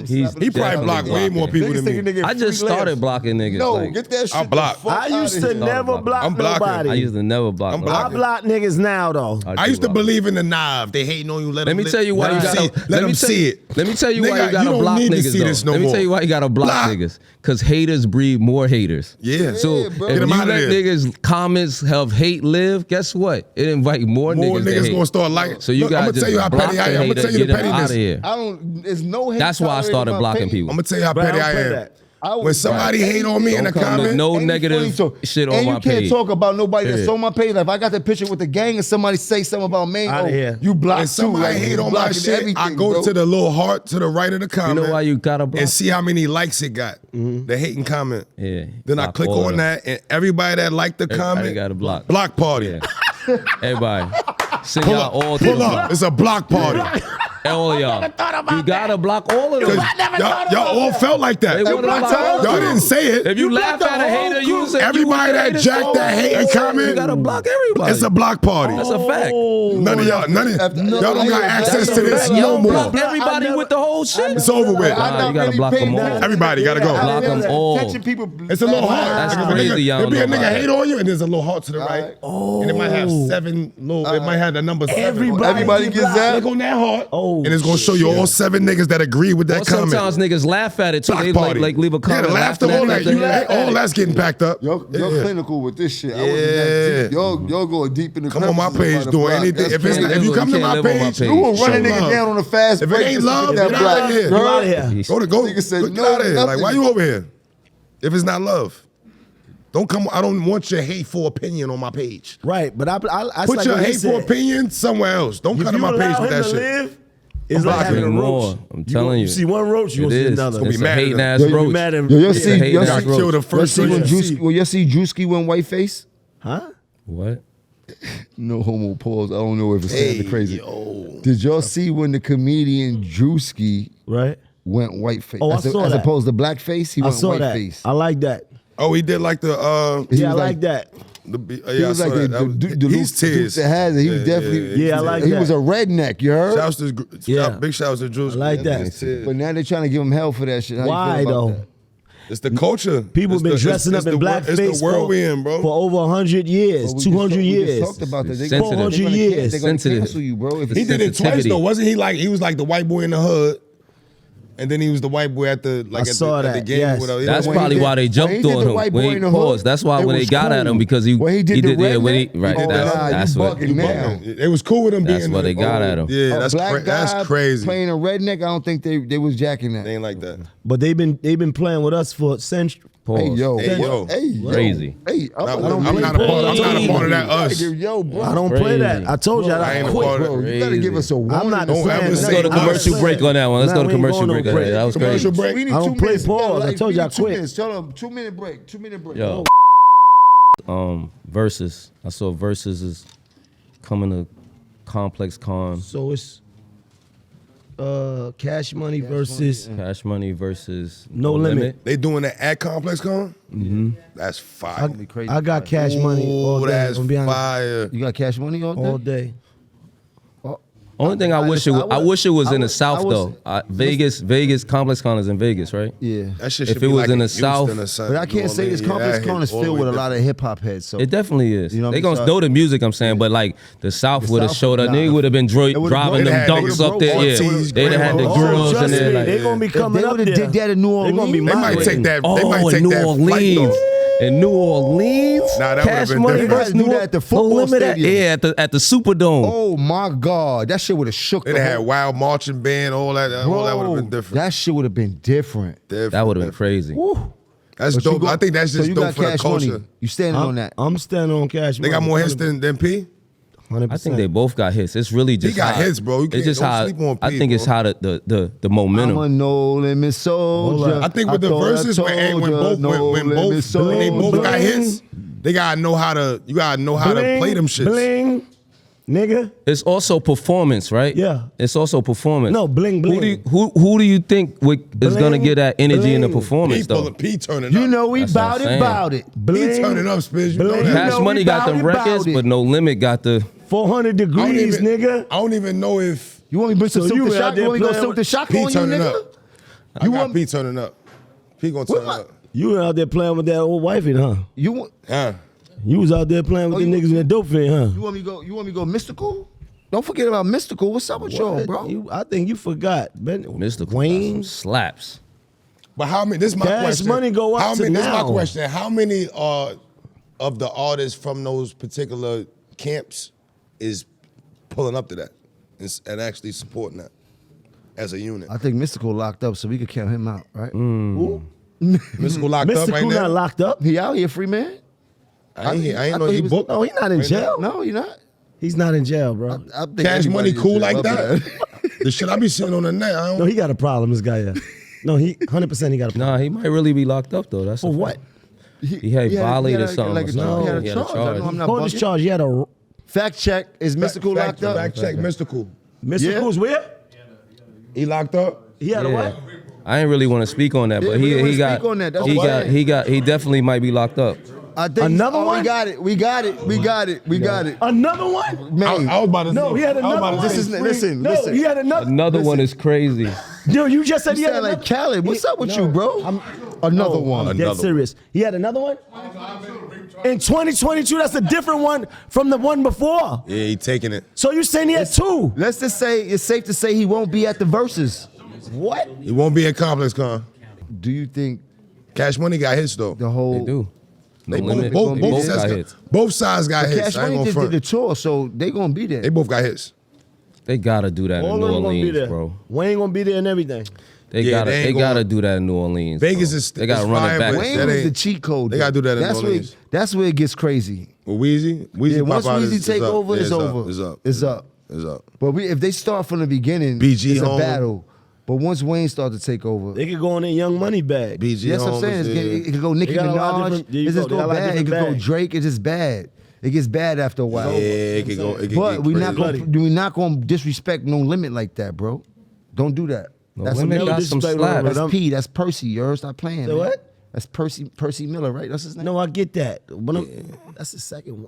He's- He probably blocked way more people than me. I just started blocking niggas. No, like, get that shit. I block. the fuck I used outta to here. never block I'm blocking. nobody. I used to never block. I'm nobody. I blocking. block niggas now though. I used to believe in the nah. If they hating on you, let Let them me tell you why you gotta let them see it. Let me tell you why Nigga, you gotta don't block need to niggas. see though. this no Let me more. tell you why you gotta block Block. niggas. Cause haters breed more haters. Yeah. So Yeah, bro. if Get 'em you outta let there. niggas comments have hate live, guess what? It invite more More niggas. to niggas hate. gonna start liking. So you Look, gotta I'ma just tell you how block petty the I am. I'ma hater, tell you the get 'em pettiness. outta here. I don't. There's no hate. That's why I tolerated started in my blocking page. people. I'm gonna tell you how But I petty don't I play am. that. When somebody hate on me in the Don't come with comment, no Anything, negative so- shit on and my you can't page. talk about nobody that's on my page. Like if I got the picture with the gang and somebody say something about me, Outta here. you block when too. somebody Like, hate you on my blocking shit, I everything, go bro. to the little heart to the right of the You comment. know why you gotta block? and see how many likes it got. The hating comment. Yeah. Then I Block click all of on them. that, and everybody that liked the Everybody comment, got a block. block party. Yeah. Everybody. Send Pull y'all up, all to pull the up. block. It's a block party. All of y'all. You gotta block all of them. Y'all all felt like that. They wanna block all of Y'all them. didn't say it. If you laugh at a hater, you say Everybody that jacked that hating comment, you gotta block everybody. it's a block party. That's a fact. None of y'all don't got access to this Fact. no Y'all more. block everybody with the whole shit. It's over with. Nah, you gotta block them all. Everybody gotta go. Block them all. Catching people. It's a little heart. That's Like, if a crazy, nigga- y'all There'll be a don't know nigga about hate on you, and there's a little heart to the right. And it might have 7 little. It might have the number 7. Everybody gets that. Click on that heart, Oh, and it's gonna show you all 7 niggas that agree with that Or comment. sometimes niggas laugh at it too. Block They party. like leave a comment. Yeah, the laughter, laughing all at that. it. You laugh, all that's getting packed up. You're Yeah. clinical with this shit. I Yeah. wasn't that deep. Y'all going deep in the Come on my crevices page about doing the block. anything. That's If it's crazy. not, if you come to You my can't live on my page, page. You will show run a nigga love. down on a fast If it break ain't just to love, get that get block. out of here. You Get heard? out of here. Go. Nigga said Get no, out of here. Like, nothing. why you over here? If it's not love, don't come. I don't want your hateful opinion on my page. right. But I Put like your what he hateful said. opinion somewhere else. Don't If come to you my allow page with him that to shit. live, it's like blocking having a him roach. more. I'm telling you. See one roach, you It gonna see is. another. Gonna be It's a mad at hating him. ass Yo, you roach. mad at him. Yo, you Yeah. see, Hating yo, ass I roach. killed the you first see when roach. Drewski, well, you see Drewski went whiteface? Huh? What? No homo pause. I don't know if it's saying Hey, the crazy. yo. Did y'all see when the comedian Drewski Right. went whiteface? Oh, I as saw as that. opposed to blackface, he I went saw that. whiteface. I like that. Oh, he did like the Yeah, I was like that. He yeah, I was saw like that. the That was- Duke he's tears. that has it. He was definitely. Yeah, I like He that. was a redneck. You heard? Shouts to Yeah. big shouts to Drew. I like that. He's tears. But now they're trying to give him hell for that shit. How you Why feel about though? that? It's the culture. People It's been the- dressing it's up in the blackface It's the world we in, bro. for over 100 years, 200 We years. just talked about that. They Sensitive. 400 They're gonna years. Sensitive. cancel you, bro. If He it's did it twice sensitivity. though, wasn't he? Like he was like the white boy in the hood, and then he was the white boy at the like I at, saw the, at the that, game. yes. Or whatever. That's when he probably did- why they when jumped he did on the him. white When boy he in the paused, hood, that's why it when they was got at cool. him because he When he did the yeah, when he redneck, right. oh, nah, That's you what. bugging now. It was cool with him That's being. why they got at him. Yeah, A black guy that's crazy. playing a redneck, I don't think they was jacking that. They ain't like that. But they've been playing with us for centuries. Pause. Hey yo, Hey, yo. hey yo, Crazy. Hey, I'm I'm not a part of that. Us. Yo, bro. I don't play that. Crazy. I told you I I ain't a quit. part of Bro, it. you gotta give us a warning. I'm not Don't saying ever that. say Let's go to I commercial was break on that one. Let's Nah, go to we ain't commercial going no break. on break. that. That was Commercial crazy. break. We need I don't 2 play minutes. pause. I told you I 2 quit. minutes. Tell them 2-minute break. 2-minute break. Yo, Verzuz. I saw Verzuz is coming to Complex Con. So it's Cash Money versus Cash Money versus No Limit. They doing that at Complex Con? Mm-hmm. That's fire. Crazy. I got Cash Money all Ooh, day. that's I'm be honest, fire. You got cash money all day? all day. Only thing I wish it was in the South though. Vegas Complex Con is in Vegas, right? Yeah. That shit If should it be was like in the Houston South- or something. But I can't say this Yeah, Complex that Con hit is all the filled way with a lot different. of hip hop heads. So It definitely is. You know what They I mean? gonna So- throw the music, I'm saying, but like the South would have South showed would- a nigga would have been would've driving broke- them they dunks would've up there. broke Yeah, Ortiz, they'd have had the Grandma. grills trust and then me, like. they gonna be if coming they up would have there. did that in New They Orleans, gonna be They might migrating. take that. Oh, They might take in New that flight Orleans. though. In New Orleans, Nah, that would've Cash been Money different. versus They had to do New that at the No football Limit stadium. Yeah, at the Superdome. Oh my God, that shit would have shook. They the had whole- wild marching band, all that. All that would have been Bro, different. that shit would have been different. That would have been crazy. That's But you dope. go- I think that's so just you dope got for the cash culture. money. You standing on that? I'm standing on Cash Money. They got more hits than P. 100%. I think they both got hits. It's really just got how- hits, bro. You It's can't- just don't how sleep on I P, think it's bro. how the I'm momentum. a no limit soldier. I think with the thought I verses when told both ya, no when limit they both got soldier. hits, they gotta know how to. You gotta know how to play them shits. Bling, nigga. It's also performance, right? Yeah. It's also performance. No, bling, Who bling. who do you think is gonna Bling, get that energy in the bling. performance though? P turning You up. know we That's what I'm bout it, saying. bout it. P Bling, turning up, Spiz. You know Bling. that. Cash know we Money got bout them it, bout records, it. but No Limit got the. 400 I don't degrees, even- nigga. I don't even know if You want me to bring some So silk you the out shock? there You want me to go playing silk the with shock P on you, turning nigga? up. I got P turning up. P gonna turn What? up. You were out there playing with that old wifey, huh? You want? Huh? You was out there playing with the you- niggas in that dope fiend, huh? You want me to go? You want me to go mystical? Don't forget about mystical. What's up with y'all, bro? I think you forgot. Ben, Mystical Wayne. slaps. But how many? This is my Cash question. Money go up how to many, This is my now. question. How many of the artists from those particular camps is pulling up to that and actually supporting that as a unit? I think mystical locked up, so we could count him out, right? Who? Mystical locked up Mystical right not now. locked up. He out here, free man. I ain't I know thought he he was- booked. No, he's not in Right jail. No, he not. He's not in jail, bro. I think Cash Money everybody cool should like love that. The shit I be seeing on the net. I No, don't. he got a problem. This guy, yeah. No, he 100% he got a problem. Nah, he might really be locked up though. That's For a what? fact. He had violated something. Like or a, something. he had a He had charge. I know I'm not On this bugging. charge, he had a Fact check. Is mystical locked up? Fact check Mystical. Mystical's where? He locked up. He had a Yeah. what? I ain't really want to speak on that, Yeah, but we don't he wanna got speak on that. That's he why. got he definitely might be locked up. I think Another We one? got it. We got it. We got it. We got it. Another one? Man, I was about to No, say. he had I was another about to one. say, This is- listen, No, listen. he had another. Another one is crazy. Yo, you just said you he had sound another. like Khaled. What's up with No, you, bro? Another one. I'm dead serious. He had another one? In 2022, that's a different one from the one before. Yeah, he taking it. So you saying he had two? Let's just say it's safe to say he won't be at the verses. What? He won't be at Complex Con. Do you think Cash Money got hits though. the whole They do. No They Limit. both, They both, both sides got got, hits. both sides got hits. Cash I ain't Money gonna just did front. the tour, so they gonna be there. They both got hits. They gotta do that All in New of them gonna be Orleans, there. bro. Wayne gonna be there and everything. They Yeah, gotta they ain't they gotta gonna- do that in New Orleans. Vegas bro. is- They gotta is run fine, it back. but Wayne that was ain't- the cheat code. they gotta do that in that's New where, Orleans. that's where it gets crazy. Well, Weezy Yeah, once pop out Weezy is take up. over, Yeah, it's over. It's up. It's up. It's up. But if they start from the beginning, BG it's a home. battle. But once Wayne starts to take over, They could go in their Young Money bag. BG that's what I'm saying. It could go Nicki They got a lot of Minaj. different- there you It go. just They got go a lot of bad. It could different go bags. Drake. It's just bad. It gets bad after a while. Yeah, it could go. It could But get we're crazy. not gonna disrespect No Limit like that, bro. Don't do that. No That's Limit never got some disrespect slaps. Limit. That's P. That's Percy. You heard? Stop playing. Say man. what? That's Percy Miller, right? That's his name. No, I get that. But that's the second one.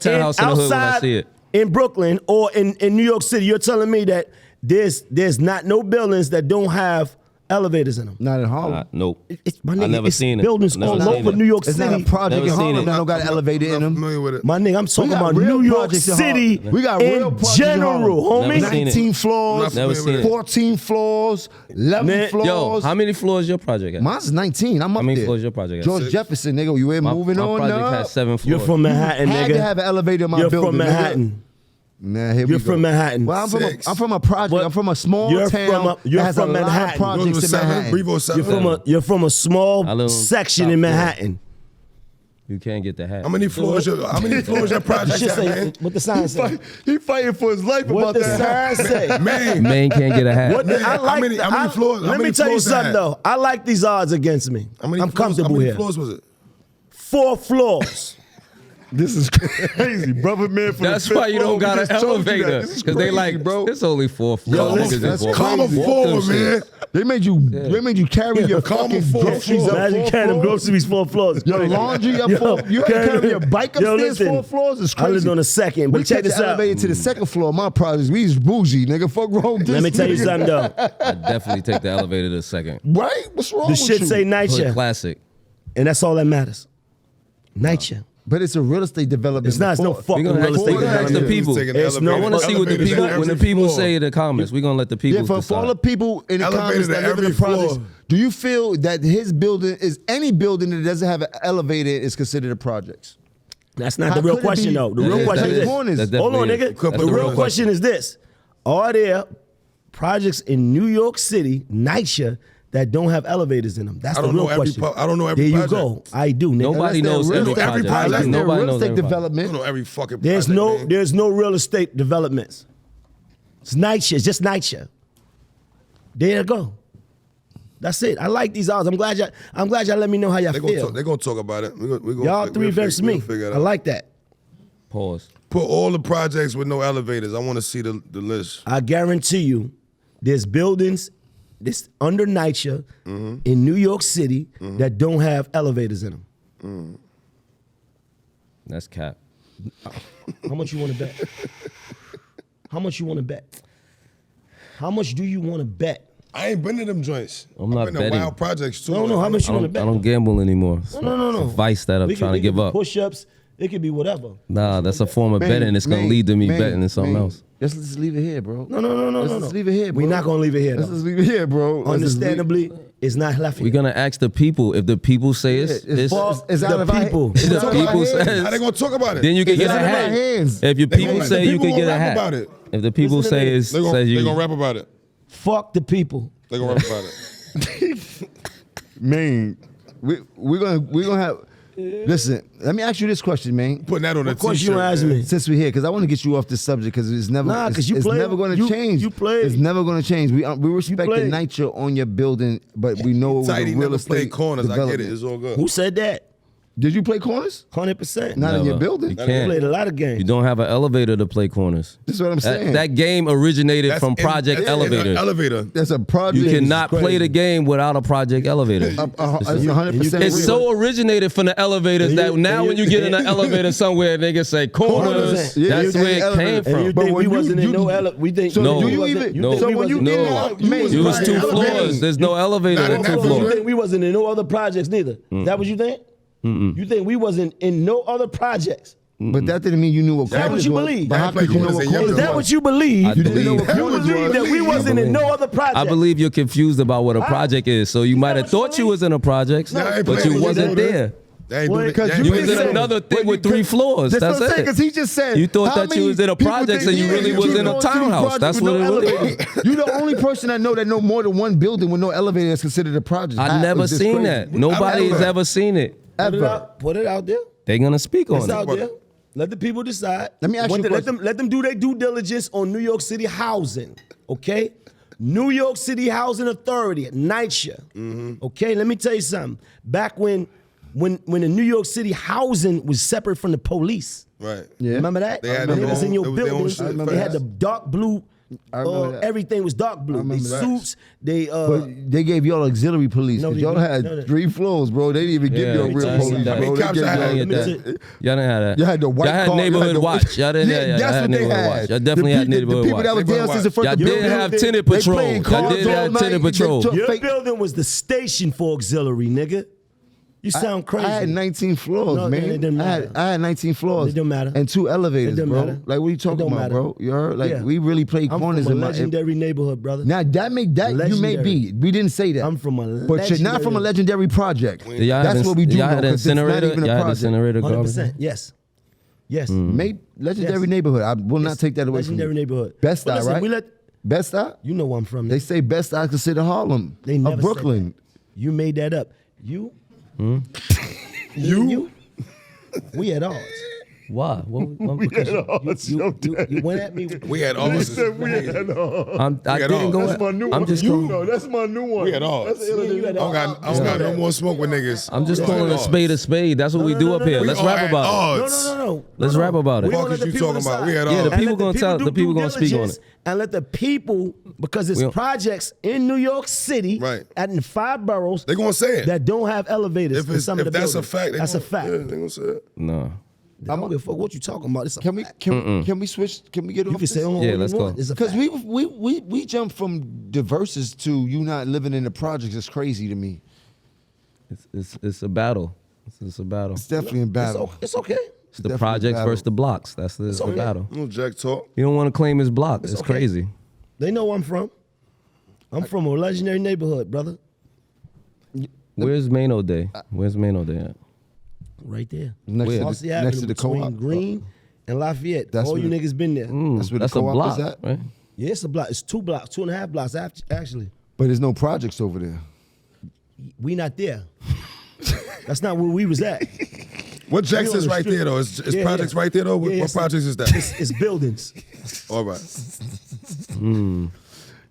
townhouse in the hood when I see it. In Brooklyn or in New York City, you're telling me that there's not no buildings that don't have elevators in them. Not in Harlem. Nope. My nigga, I never it's seen it. buildings Never all seen over it. New York It's City. not a project Never in seen Harlem it. that don't got an elevator in I'm them. familiar with it. My nigga, I'm talking got about real New York projects in City Harlem. We got real in projects in general, Harlem. homie. Never seen it. 19 floors, Never seen it. 14 floors, 11 Man, floors. Yo, how many floors your project at? Mine's 19. I'm up How many there. floors your project at? George 6. Jefferson, nigga. You ain't moving my on project up. has 7 floors. You're from Manhattan, Had nigga. to have an elevator in my You're building. from nigga. Manhattan. Nah, here we You're go. from Manhattan. Well, Six. I'm from a project. What? I'm from a small You're town. from a- you're that has from a lot Manhattan. of projects Those were in 7. Manhattan. Brevo 7. You're from a small I live on section top in floor. Manhattan. You can't get the hat. How many floors your project Shit have, say, man? what the sign say? He fighting for his life What about the that. sign say? Man, Man can't get a hat. What the, I How like many- the- how many I- floors- how Let me many tell you floors they something had? though. I like these odds against me. how many I'm floors, comfortable how many here. floors was it? 4 floors. This is crazy, brother, man. For That's the why you fifth don't floor, got we an just told you that. elevator. This is Because they crazy, like, bro. it's only 4 floors. Yo, Niggas listen, just that's walk Calm them forward, shit. man. They made you carry your Calm fucking four groceries up Imagine 4 carrying them floors. groceries 4 floors. Your laundry up 4. You had to carry your bike Yo, upstairs listen, 4 floors. It's I crazy. lived on the second, We but check catch this the out. elevator to the second floor of my projects. We just bougie, nigga. Fuck wrong with this. Let me tell you nigga. something though. I definitely take the elevator to the second. Right? What's wrong The with shit you? say Hood NYCHA, classic. and that's all that matters. NYCHA. But it's a real estate development. It's not. It's no before. We fucking gonna real ask estate the, ask the development. people. Taking It's the no- I want to see what the elevator people, to when the every people floor. say in the comments. We're gonna let the people Yeah, for all the people in the Elevator comments to that live in the every projects, floor. do you feel that his building is any building that doesn't have an elevator is considered a project? That's not How the real could it question be? though. The That real is- question that is is- this. corners. that's Hold on, definitely nigga. it. That's The real real question is this: are there projects in New York City, NYCHA, that don't have elevators in them? That's I the don't real know every question. I don't know every There you project. go. I do, nigga. Nobody knows Unless every they're every project. project. Unless they're Nobody real knows estate every project. I development. don't know every fucking There's project, no man. there's no real estate developments. It's NYCHA. It's just NYCHA. There you go. That's it. I like these odds. I'm glad y'all let me know how y'all feel. They're gonna talk about it. We gonna Y'all 3 versus me. I like that. Pause. Put all the projects with no elevators. I want to see the list. I guarantee you, there's buildings this under NYCHA in New York City that don't have elevators in them. That's cap. How much you want to bet? How much you want to bet? How much do you want to bet? I ain't been to them joints. I'm not I've been betting. to wild projects too. No, how much you I want to don't, bet? I don't gamble anymore. It's No. It's a vice that I'm We trying to we give do up. Push-ups. It could be whatever. Nah, that's a form of betting. It's gonna Man, lead to me man, betting in something man. else. Let's just leave it here, bro. No. Let's just leave it here, bro. We're not gonna leave it here. Let's Though. just leave it here, bro. Let's just leave- Understandably, it's not left here. We're gonna ask the people. If the people say it's It's out the of our- people. it's the out of our people hands. says, How they gonna talk about it? then you can It's get a out of our hat. hands. If your They people gonna- say the you people can get gonna a rap hat. about it. If the people Listen to say me. it's They says you, gonna rap about it. Fuck the people. They gonna rap about it. Man, we're gonna have. Listen, let me ask you this question, man. Putting that on a Of course t-shirt. you ask man. me. Since we're here, because I want to get you off this subject, because it's never, Nah, 'cause it's, you it's play- never going to you- change. you play. It's never going to change. We respect the play. NYCHA on your building, but we know it was Tight, a he real never estate played corners. I get it. development. It's all good. Who said that? Did you play corners? 100%. Not in your Never. building. You I can't. played a lot of games. You don't have an elevator to play corners. This is what I'm saying. That game originated from Project Elevator. Elevator. That's a project. You cannot crazy. play the game without a Project Elevator. It's 100%. It's so originated from the elevators that now when you get in an elevator somewhere, they can say corners. Yeah, That's you where it can't came And you from. But think we when you- wasn't in you- no elevator? We think So No. do we you wasn't- even? you No. think So we when you wasn't- get No. out, man, It was two Elevator. floors. There's no elevator Not on in two that You floors. think we wasn't in no other projects neither? Is that what you think? You think we wasn't in no other projects? But that didn't mean you knew what Is that corners what you was. believe? But how Y'all play could you know corners what in your corners Is that was? what you believe? I You believe. believe that we wasn't in no other project. I believe you're confused about what a project is. So you might have what you thought you was in a project, Nah, I ain't but playing you with wasn't you, there. They ain't Well, do that. because They you ain't You do was that. in another thing with 3 floors. That's That's what I'm saying, it. because he just said. You thought how that you many was in a people projects think- and you really yeah, was you in a go to these townhouse. projects That's with what no it really elevator. You're the only person I know that know more than one building with no elevator that's considered a project. I never It's just seen crazy. that. Nobody's Ever. ever seen it. Put it Ever. out. Put it out there. They're gonna speak It's on out it. there. Let the people decide. Let me ask you a question. Let them do their due diligence on New York City housing. Okay, New York City Housing Authority, NYCHA. Okay, let me tell you something. Back when the New York City housing was separate from the police. Right. Yeah. Remember that? They had When their it was own- in your it was their own building. shit, They had facts. the dark blue I remember that. Everything was dark blue. They remember that. suits. They But they gave y'all auxiliary police. No, 'cause they y'all didn't. had No. 3 floors, bro. They didn't even give you a Yeah, real I police, ain't that. bro. They Cops gave had y'all- Y'all didn't get that. Y'all didn't have that. Y'all had the white Y'all had car, y'all neighborhood had the- watch. Y'all didn't have. that's Y'all had what they neighborhood had. watch. Y'all definitely had the neighborhood people that watch. were downstairs in front Y'all of the did building, have they tenant playing patrol. Y'all cards did all have night. tenant They patrol. took Your fake- building was the station for auxiliary, nigga. You sound crazy. I had 19 floors, No, man. it didn't I matter. had 19 floors. It don't matter. And 2 elevators, It don't bro. matter. Like, what are you It talking don't about, matter. bro? You heard? Like, Yeah. we really played I'm corners from a in my. legendary neighborhood, brother. Now that you may be. We didn't say that. I'm from a But you're not from a legendary project. Y'all That's had what we do. Y'all though, had an 'cause it's not incinerator. even a Y'all had project. incinerator garbage. 100%. Yes. Yes. Legendary Yes. neighborhood. I will not Yes. take that away from you. Legendary neighborhood. Best But Eye, listen, right? we let- Best Eye? You know where I'm from. They nigga. say Best Eye consider Harlem. They never of said Brooklyn. that. You made that up. You? You? We had odds. Why? Because you went at me. We had all. I had didn't all. go. That's my new I'm one. just You going. know, that's my new one. We had all. I don't got no more smoke with niggas. I'm just We had calling a odds. spade a spade. That's what we do up here. We Let's all rap had about it. odds. No. Let's rap about it. We don't Fuck let is the you people talking about? decide. We had Yeah, odds. the And people let gonna tell. do The people due gonna speak on diligence it. And let the people, because it's We don't- projects in New York City, Right. and in 5 boroughs They gonna say it. that don't have elevators If in some of the that's a buildings. fact, they That's a gonna- fact. Yeah, they gonna say it. No. I don't give a fuck what you talking about. It's a Can we fact. can we switch? Can we get You off can say this? all Yeah, you let's want. go. It's a Because fact. we jump from the verses to you not living in the projects. It's crazy to me. It's a battle. It's a battle. It's definitely a battle. It's okay. It's the definitely projects battle. versus the blocks. That's the okay. battle. No Jack talk. You don't want to claim his block. It's okay. crazy. They know where I'm from. I'm from a legendary neighborhood, brother. Where's Maino Day? Where's Maino Day at? Right there. Next Where? to Marcy the, Avenue next to the between co-op. Green and Lafayette. That's All where you the- niggas been there. That's where the That's a co-op block, is at. right? Yeah, it's a block. It's 2 blocks, 2.5 blocks actually. But there's no projects over there. We not there. That's not where we was at. What Jack's We on is the right strip. there though? Is Yeah, projects yeah. right there though? What, Yeah, what it's- projects is that? It's buildings. All right.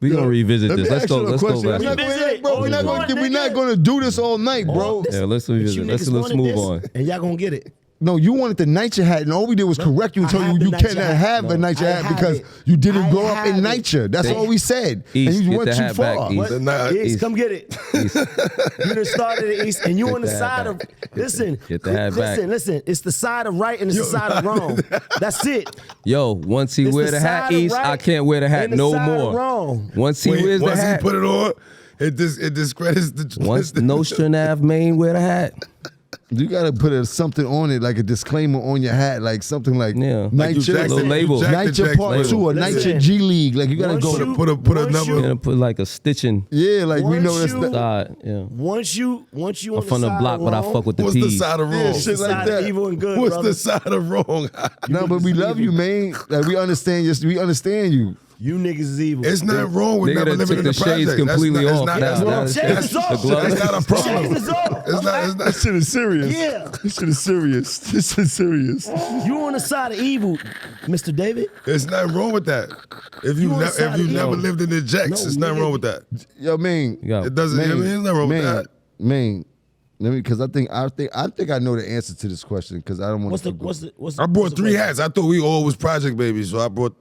We're gonna revisit Let me this. Let's ask go. you a Let's go question. back. We're not to it. Revisit it. bro, All we're you not want, going nigga. to do this all night, bro. Yeah, let's revisit. You Let's niggas wanted move this, on. And y'all gonna get it. No, you wanted the NYCHA hat, and all we did was correct you and I tell have you the you NYCHA cannot hat. have a No, NYCHA I hat have because it. you didn't I grow up in have it. NYCHA. That's all we said. East, and you get went the too hat back, far. East. The night- East, East. come get it. You done started at East, and you on the the hat side of. back. Listen, Get the hat back. listen. It's the side of right and it's the side of wrong. That's it. Yo, once he It's wear the the hat side of east, right I can't wear the hat and the no side of more. wrong. Once he wears the Once hat, he put it on, it discredits the. once Nostrand Ave Main wear the hat. You gotta put something on it, like a disclaimer on your hat, like something like Yeah. Like you NYCHA, jacked Little it- label. you jacked the NYCHA Jack's Part label. 2 or Listen. NYCHA G League. Like you gotta Once go. you- Put once another. you- You're gonna put like a stitching Yeah, like we Once know that's you- the, side. Yeah. Once you I'm on from the side block, of but I wrong, fuck with the What's the P's. side of wrong? Yeah, the shit like side that. of evil and good, What's brother. the side of wrong? no, but we love you, man. Like we understand you. You niggas is evil. It's not wrong with Nigga never that living took in the the shades projects. completely that's off. not, That's that's, not- not, Shades is the off. glove. that's not a problem. Shades is off. It's not. This shit is serious. Yeah. This shit is serious. This is serious. You on the side of evil, Mr. David. It's nothing wrong with that. If you You on the side of never evil. lived in the Jacks, No, it's nothing nigga. wrong with that. Yo, man. Yeah. It doesn't. I mean, there's nothing wrong with that. Man, let me because I think I know the answer to this question because I don't want I brought 3 hats. I thought we all was project babies, so I brought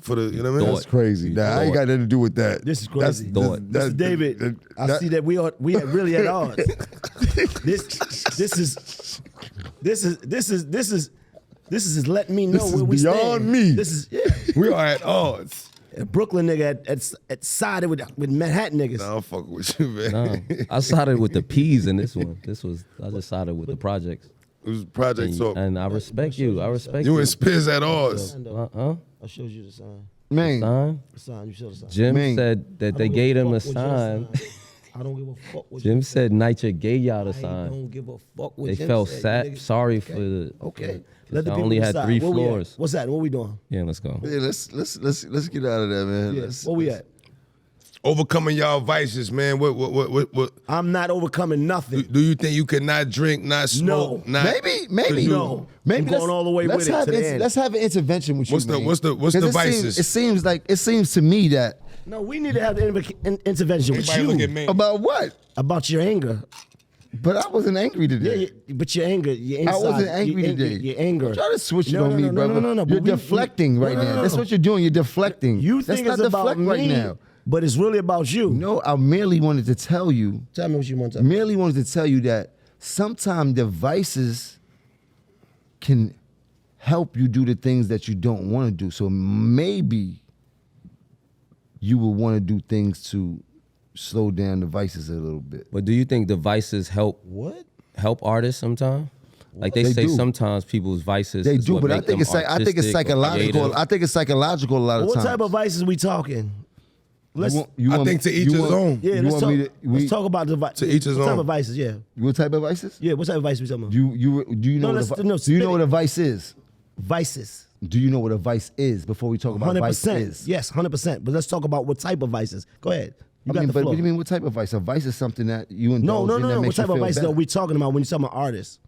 for the. You know what I mean? That's crazy. Nah, I ain't got nothing to do with that. This is crazy. Thought. Mr. David, I see that we had really at odds. This is letting me know This where is we beyond stand. me. This is We are at odds. a Brooklyn nigga at sided with Manhattan niggas. Nah, I'm fucking with you, man. No, I sided with the P's in this one. I just sided with the projects. It was project talk. And I respect you. I respect You you. and Spiz at odds. I showed you the sign. Man, Sign? The sign. You showed the sign. Jim Man. said that I they don't give gave him a fuck what your sign. I don't give a fuck what Jim you said NYCHA gave y'all the I sign. don't give a fuck what They Jim felt said, nigga. sorry for the. Okay. for- Let the I people only had decide. 3 Where we at? floors. What's that? What we doing? Yeah, let's go. yeah, let's get out of there, man. Yeah. Let's- Where we at? Overcoming y'all vices, man. What? I'm not overcoming nothing. Do you think you could not drink, not smoke, No. not Maybe. No. Maybe I'm going let's- all the way let's with it have to the end. Let's have an intervention with What's you. the- man. what's the 'Cause vices? It seems to me that No, we need to have the intervention with Everybody look at you me. about what? about your anger. But I wasn't angry today. Yeah, but your anger, your inside. I wasn't angry today. Your anger. Don't try to switch it on me, brother. No. You're deflecting right now. That's what you're doing. You're deflecting. You That's think not it's about deflect me, right now. but it's really about you. No, I merely wanted to tell you. Tell me what you want to tell me. Merely wanted to tell you that sometimes devices can help you do the things that you don't want to do. So maybe you will want to do things to slow down the vices a little bit. But do you think devices help What? help artists sometimes? Like they They say do. sometimes people's vices They is do, what but I make think them I think it's artistic or psychological. creative. I think it's psychological a lot of What times. type of vices we talking? Let's I think to each his own. yeah. you Let's want talk. me to- Let's talk about the vices. To each his What type own. of vices? Yeah. What type of vices? Yeah. What type of vices we talking about? Do you know No, what let's- a, no, do you know spit what it. a vice is? Vices. Do you know what a vice is before we talk about vice 100%. is? Yes, 100%. But let's talk about what type of vices. Go ahead. You got the but floor. what do you mean what type of vice? A vice is something that you indulge No. in that What makes you type of feel vices better. are we talking about when you're talking about artists?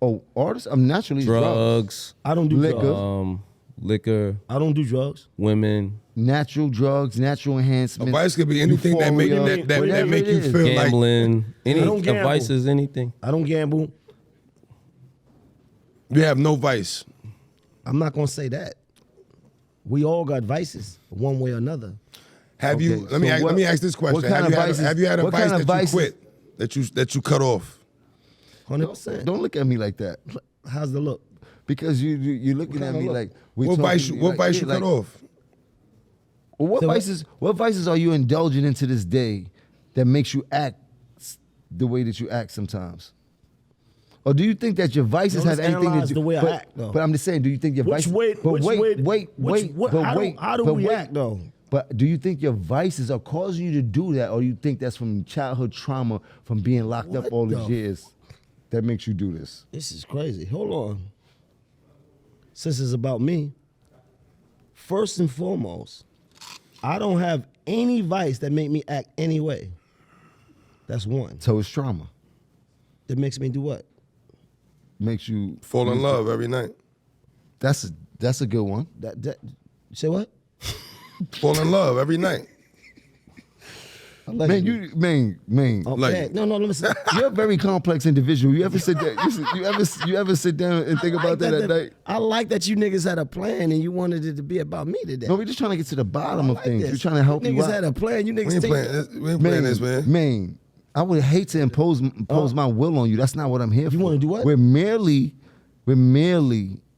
Oh, artists? I'm naturally Drugs, I don't do Liquor. drugs. liquor, I don't do drugs. women, Natural drugs, natural A enhancement. vice could be anything that make euphoria, that whatever make it you is. feel like gambling, any I don't gamble. devices, anything. I don't gamble. you have no vice. I'm not gonna say that. We all got vices, one way or another. Have you? Okay, Let so me ask this question. what kind Have of you had vices- have you had a what vice kind of that you vices- quit that you cut off? 100%. Don't look at me like that. How's the look? Because you're looking at kinda me look? like we What vice? talking- What like, vice yeah, you like- cut off? Well, what So what- vices are you indulging in to this day that makes you act the way that you act sometimes? Or do you think that your vices No, have let's anything to analyze do? the way I but, act, though. But I'm just saying, do you think your Which vices? way- But which wait, way- wait, which- wait. what- but how do- wait, how do but we wait. act, though? But do you think your vices are causing you to do that, or you think that's from childhood trauma from being locked up What all these the- years that makes you do this? This is crazy. Hold on. Since it's about me, first and foremost, I don't have any vice that make me act any way. That's one. So it's trauma. That makes me do what? Makes you Fall in love every night. That's a good one. That you say what? Fall in love every night. Man, man. Okay. Like- no, let me say. You're a very complex individual. You ever sit there? You ever sit down and think about that at night? I like that you niggas had a plan and you wanted it to be about me today. No, we're just trying to get to the bottom of like things. this. We're trying to help you niggas out. had a plan. You niggas We ain't think playing this. We ain't playing this, man. Man, I would hate to impose my will on you. That's not what I'm here for. You wanna do what? We're merely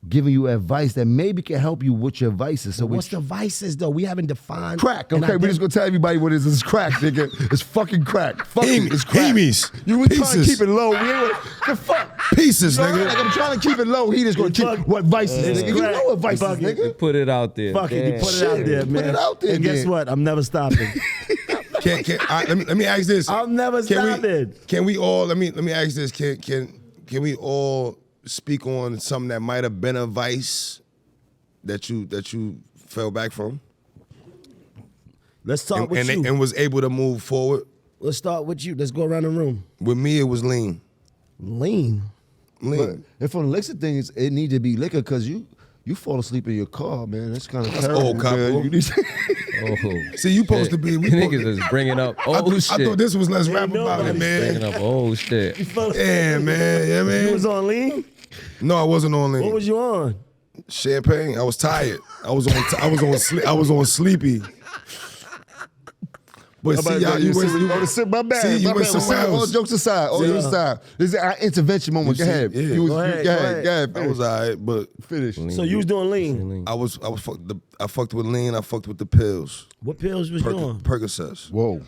giving you advice that maybe can help you with your vices. So what's the vices though? We haven't defined crack? and Okay, we're just gonna tell everybody what it is. It's crack, nigga. It's fucking crack. Fuck it, it's crack. Hemies. You were trying to Pieces. keep it low. We ain't the fuck. Pieces, You know, nigga. like I'm trying to keep it low. He just gonna keep what vices, It's nigga. You crack. know what vices, Fuck it. nigga. Put it out there. Fuck it, you Damn. put it out Shit, there, put man. it out there, And guess then. what? I'm never stopping. Let me ask this. I'm never stopping. Can we all? Let me ask this. Can we all speak on something that might have been a vice that you fell back from Let's talk and, with you. and was able to move forward? Let's start with you. Let's go around the room. With me, it was lean. Lean. Lean. If on the liquor thing, it need to be liquor because you fall asleep in your car, man. That's kind of terrible. old, Capo. man. You need to- Oh, See, you supposed to be. We niggas is bringing up I old thought shit. this was let's rap Ain't about it, nobody Bringing man. up old shit. Yeah, man. Yeah, man. You was on lean? No, I wasn't on lean. What was you on? Champagne. I was tired. I was on sleepy. But see, y'all, you went. My bad. See, you my went bad. somewhere All else. jokes aside. All See, jokes aside. This is our intervention moment. Go see, ahead. yeah. You was, Go ahead, go go ahead. ahead. I was alright, but Finish. So you was doing lean. I fucked with lean. I fucked with the pills. What pills was you on? Percocets. Whoa.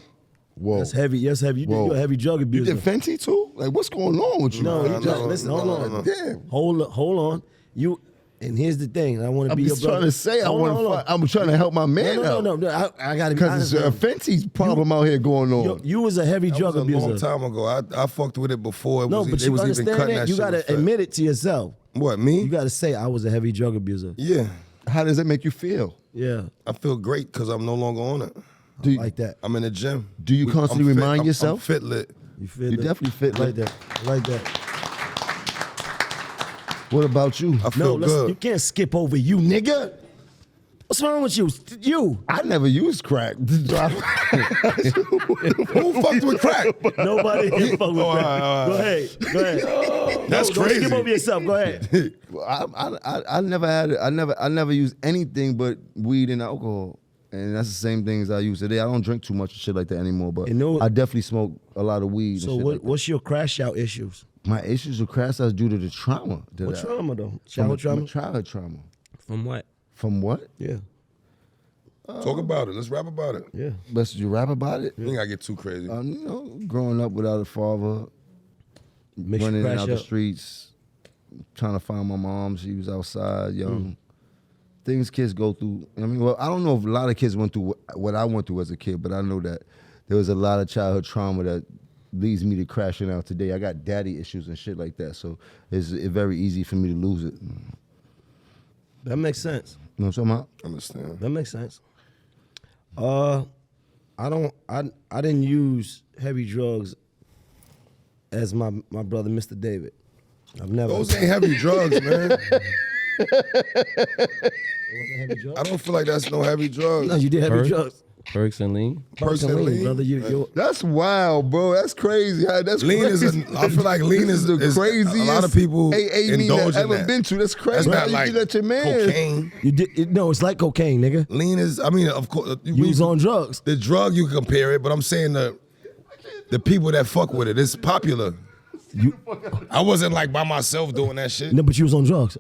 That's heavy. That's heavy. Whoa. You're a heavy drug You abuser. did Fenty too? Like, what's going on with you? No, No, you just, listen, hold no, on. no. Damn. Hold on. You, and here's the thing. I want to I'm be just your brother. trying to say Hold on, hold on. I'm trying to help my man out. No. I got to be Because honest. it's a with you. Fenty's problem out here going on. You was a heavy That drug was a abuser. long time ago. I fucked with it before. No, but it you was even understand cutting that? that You shit got to with fat. admit it to yourself. What, me? You got to say, I was a heavy drug abuser. Yeah. How does it make you feel? Yeah, I feel great because I'm no longer on it. Do you, like that. I'm in the gym. Do you constantly I'm fit. remind I'm yourself? fit lit. You feel You that? definitely fit like like that. Like that. What about you? I feel You good. can't skip over you, nigga. What's wrong with you? You. I never used crack. Who fucked with crack? Nobody here fuck with crack. all right. Go ahead. That's Don't crazy. skip over yourself. Go ahead. I never had it. I never used anything but weed and alcohol. And that's the same things I use today. I don't drink too much shit like that anymore, but I definitely smoke a lot of weed. So and shit what's your crash out issues? My issues with crash outs due to the trauma. What trauma though? Childhood trauma? Childhood trauma. From what? From what? Yeah. Talk about it. Let's rap about it. Yeah. Best you rap about it? You ain't gotta get too crazy. Growing up without a father, Makes you running crash out the out. streets, trying to find my mom. She was outside, young. Things kids go through. I mean, well, I don't know if a lot of kids went through what I went through as a kid, but I know that there was a lot of childhood trauma that leads me to crashing out today. I got daddy issues and shit like that, so it's very easy for me to lose it. That makes sense. You know what I'm talking about? Understand. That makes sense. I didn't use heavy drugs as my brother Mr. David. I've never. Those ain't heavy drugs, man. It wasn't heavy drugs? I don't feel like that's no heavy drugs. No, you did heavy Perk? drugs. Perks and lean. Perks and lean, brother. That's wild, bro. That's crazy. That's Lean crazy. I feel like lean This is the craziest a lot of people AA meeting indulge I've in ever that. been to. That's crazy. That's How not you like do that to your man? cocaine. You did no, it's like cocaine, nigga. Lean is, I mean, of course, You was on drugs. the drug you can compare it, but I'm saying the people that fuck with it, it's popular. I wasn't like by myself doing that shit. No, but you was on drugs.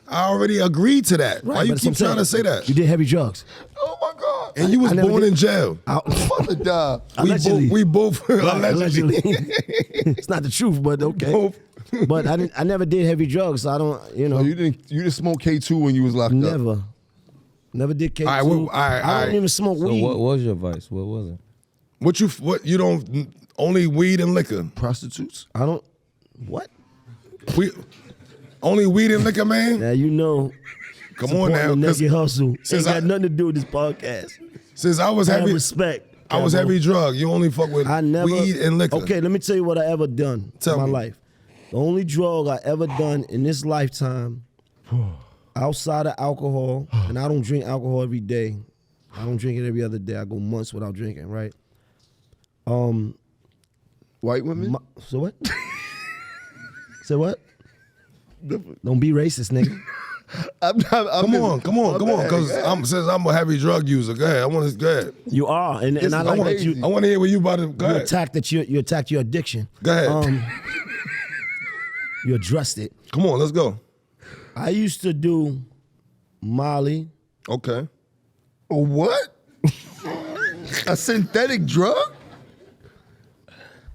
I already agreed to that. Why you but keep that's what I'm trying to say saying. that? You did heavy drugs. Oh my God. And you was I never born did. in jail. Father died. Allegedly. We both Allegedly. It's not the truth, but okay. Both. But I never did heavy drugs, so I don't, So you didn't smoke K2 when you was locked up? Never did K2. All right, I don't even smoke So weed. what was your vice? What was it? What you don't only weed and liquor. Prostitutes? I don't. What? Only weed and liquor, man. Now you know. Come on now, The naked hustle since ain't I- got nothing to do with this podcast. since I was I have heavy, respect. I was Cabo. heavy drug. You only fuck with I never weed and liquor. Okay, let me tell you what I ever done Tell in my me. life. The only drug I ever done in this lifetime, outside of alcohol, and I don't drink alcohol every day. I don't drink it every other day. I go months without drinking. Right? White women? So what? Say what? Don't be racist, nigga. Come on, because since I'm a heavy drug user, go ahead. Go ahead. You are, and I like that you. I want to hear what you about to. Go You ahead. attacked your addiction. Go ahead. You addressed it. Come on, let's go. I used to do Molly. Okay. A what? A synthetic drug?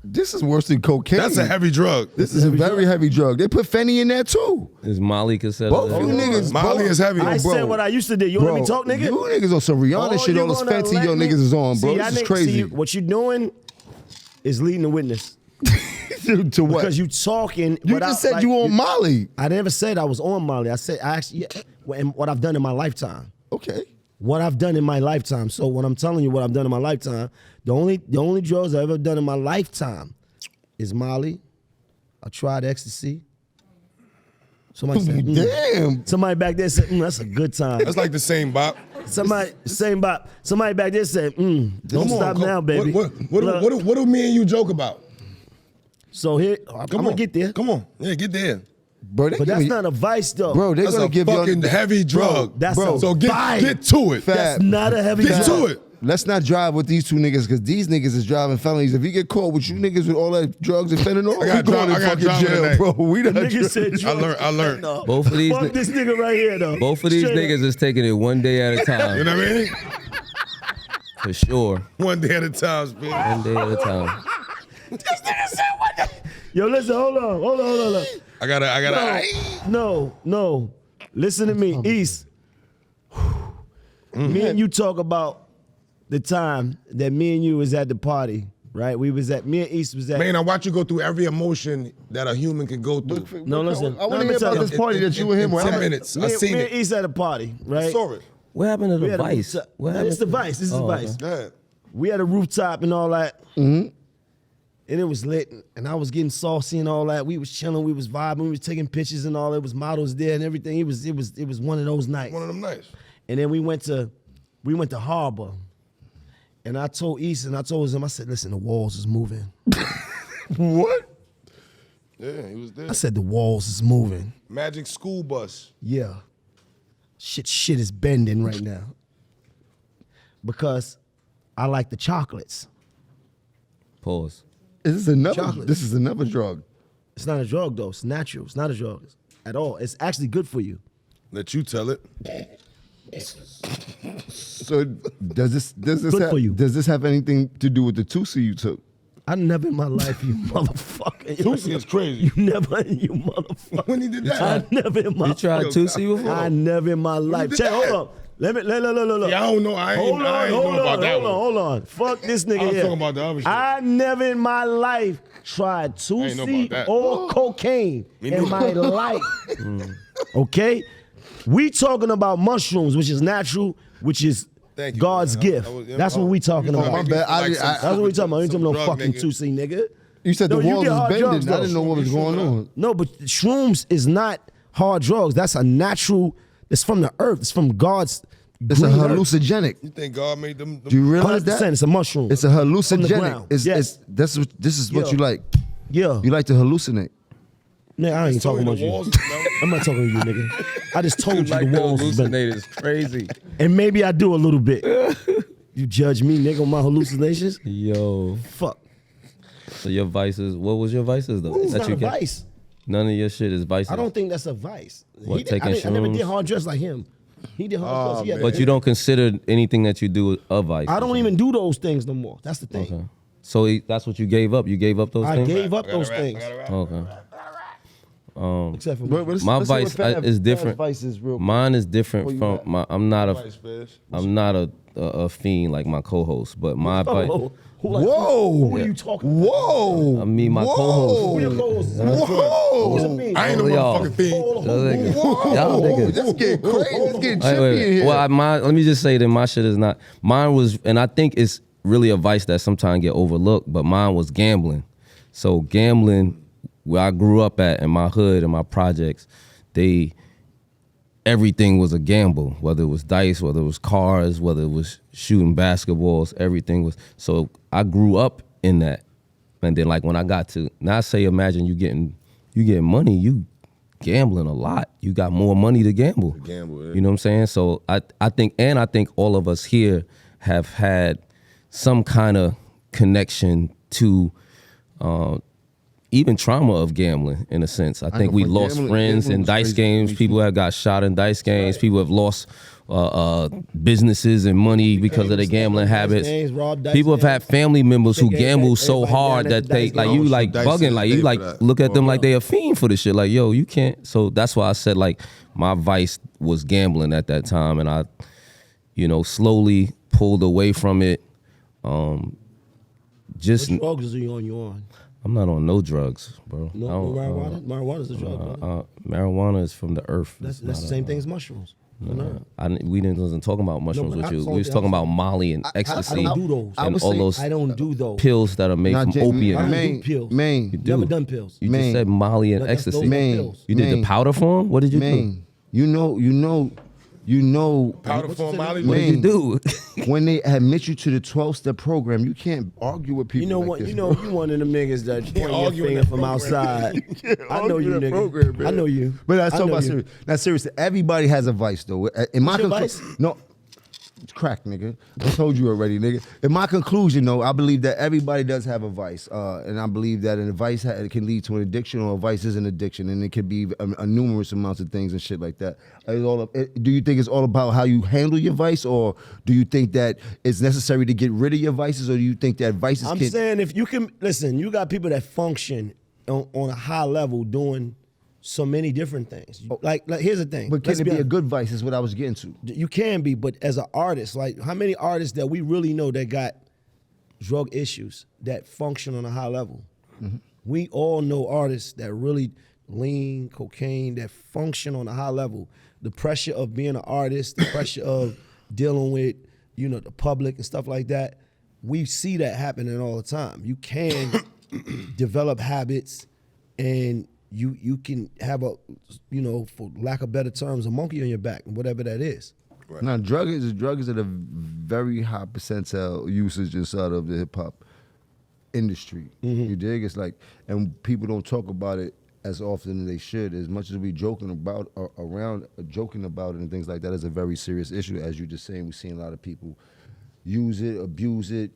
This is worse than cocaine. That's a heavy drug. This is a very heavy drug. They put Fenny in there too. Is Molly considered? Both heavy? you niggas. Molly is heavy. I bro. said what I used to do. You want me to talk, nigga? You niggas on some Rihanna Oh, shit. you All this gonna fancy let yo me- niggas is on, bro. See, This is y'all niggas- crazy. see, what you doing is leading the witness. To what? Because you talking. You without, just said like, you on Molly. I never said I was on Molly. I said I actually what I've done in my lifetime. Okay. What I've done in my lifetime. So when I'm telling you what I've done in my lifetime, the only drugs I've ever done in my lifetime is Molly. I tried ecstasy. Somebody said, Damn. Somebody back there said, that's a good time. That's like the same bop. Somebody back there said, don't Come on, stop come- now, baby. What Look, do me and you joke about? so here, I'm Come gonna on, get there. Come on, yeah, get there. Bro, they But that's giving- not a vice, though. Bro, they're That's gonna a give fucking y'all. heavy drug. that's bro. a So get vice. to it. That's not a heavy Get drug. to it. Let's not drive with these two niggas because these niggas is driving felonies. If you get caught with you niggas with all that drugs and fentanyl, I got we going dri- I to got fucking driving jail, tonight. bro. We The not nigga said I learned. No. Both of these Fuck this nigga right here, though. Both of these Straight niggas is taking it one day at a You time, know what I mean? for sure. One day at a time, man. One day at a time. Yo, listen, hold on. I gotta. No. Listen to me, East. Me and you talk about the time that me and you was at the party, right? Me and East was at. Man, I watch you go through every emotion that a human can go through. No, listen. I want Let to me hear tell about you. this party that you and him in were 10 at. minutes. I Me seen and it. East at a party, right? Saw it. What happened to We the had a vice? rooftop- What No, happened it's the to- vice. This is the Oh, vice. okay. Go ahead. We had a rooftop and all that. And it was lit, and I was getting saucy and all that. We was chilling, we was vibing, we was taking pictures and all. There was models there and everything. It was one of those nights. One of them nights. And then we went to Harbor. And I told Easton, I told him, I said, listen, the walls is moving. What? Yeah, he was there. I said, the walls is moving. Magic School Bus. Yeah. Shit is bending right now. Because I like the chocolates. Pause. This is Chocolate. another drug. It's not a drug though. It's natural. It's not a drug at all. It's actually good for you. Let you tell it. So does this Good for you. does this have anything to do with the Tusi you took? I never in my life, you motherfucker. Tusi is crazy. You never, you motherfucker. When he did that? I never in my You tried Tootsie before? I never in my life. did Check, that? hold on. Let. Yeah, I don't know. I ain't know about that one. Hold on. Fuck this nigga I was here. talking about the other shit. I never in my life tried ain't know about Tusi that. or cocaine Me in neither. my life. Okay? We talking about mushrooms, which is natural, which is Thank you, God's man. gift. That's what we talking You about. might be bad. like some- That's what we talking about. You talking about no drug fucking nigga. Tusi, nigga. You said No, the you walls get was hard bending. drugs, I didn't know what was going on. No, but shrooms is not hard drugs. That's a natural. It's from the earth. It's from God's. It's a green earth. hallucinogenic. You think God made them? Do you realize 100%. that? It's a mushroom. It's a From the hallucinogenic. ground. This Yes. is what Yeah. you like. Yeah. You like to hallucinate. Nigga, I ain't talking about you. I'm not talking to you, nigga. I just told you the walls is bent. hallucinate is crazy. And maybe I do a little bit. You judge me, nigga, on my hallucinations? Yo. Fuck. So your vices, what was your vices though? It's not you a get? vice. None of your shit is vices. I don't think that's a vice. What, He did- taking I never did shrooms? hard drugs like him. He did hard drugs. He had- But you don't consider anything that you do a vice. I don't even do those things no more. That's the thing. Okay. So that's what you gave up. You gave up those I things. gave up those things. Okay. Except for Let's My see what vice Fab- is Fab's different. Vice is real. Mine is different you from at? my. I'm not a fiend like my co-host, but my vice. Whoa! Who are you talking about? Whoa! I mean, my co-host. Who your co-host is? Whoa! I ain't no Y'all. motherfucking fiend. Y'all niggas. Let's get crazy. Let's get Wait, trippy wait, in wait. here. Well, let me just say that my shit is not. Mine was, and I think it's really a vice that sometimes get overlooked. But mine was gambling. So gambling, where I grew up at in my hood and my projects, everything was a gamble. Whether it was dice, whether it was cars, whether it was shooting basketballs, everything was. So I grew up in that. And then like when I got to now, say imagine you getting money, you gambling a lot. You got more money to gamble. gamble, yeah. You know what I'm saying? So I think all of us here have had some kind of connection to even trauma of gambling in a sense. I think know, we but lost gambling- friends gambling in was dice crazy games. for me, People have got shot in dice games. People have lost businesses and money because of their gambling habits. games, robbed dice People have had games. family members who They gamble had so everybody hard down that at the they dice like game. you like Dice bugging, in like the you day like for that. look at them like they a fiend for this shit. Like yo, you can't. So that's why I said like my vice was gambling at that time, and I, slowly pulled away from it. Just What drugs are you on? I'm not on no drugs, bro. No, I don't- marijuana? Marijuana's a drug, bro. marijuana is from the earth. That's It's the not same a- thing as mushrooms. No. We wasn't talking about mushrooms but with I you. saw We was that. talking about Molly and ecstasy I don't do those. I and was all saying- those I don't do those. pills that are made Not from Jay- opium. I don't Man, do pills. man, You do. Never done pills. You Man. just said Molly and That's- those ecstasy. are Man. pills. You did the Man. powder form? What did you do? man. You know. Powder form Molly. What did you do? When they admit you to the 12-step program, you can't argue with people. You know like what? this, You know bro. you one of the niggas that point your argue in finger that from program. outside. I know argue you, in that nigga. program, man. I know you. But let's I talk know about you. serious. Now, seriously, everybody has a vice, though. In my What's your conclu- vice? No, it's crack, nigga. I told you already, nigga. In my conclusion, though, I believe that everybody does have a vice, and I believe that a vice it can lead to an addiction, or a vice is an addiction, and it could be a numerous amounts of things and shit like that. Do you think it's all about how you handle your vice, or do you think that it's necessary to get rid of your vices, or do you think that vices I'm can? saying if you can listen, you got people that function on a high level doing so many different things. Like here's the thing. But can Let's it be honest. a good vice? Is what I was getting to. You can be, but as an artist, like how many artists that we really know that got drug issues that function on a high level? Mm-hmm. We all know artists that really lean cocaine that function on a high level. The pressure of being an artist, the pressure of dealing with the public and stuff like that. We see that happening all the time. You can develop habits, and you can have a for lack of better terms a monkey on your back, whatever that is. Right. Now, drug is at a very high percentile usage inside of the hip hop industry. You dig? It's like, and people don't talk about it as often as they should. As much as we joking about it and things like that is a very serious issue. As you just saying, we're seeing a lot of people use it, abuse it,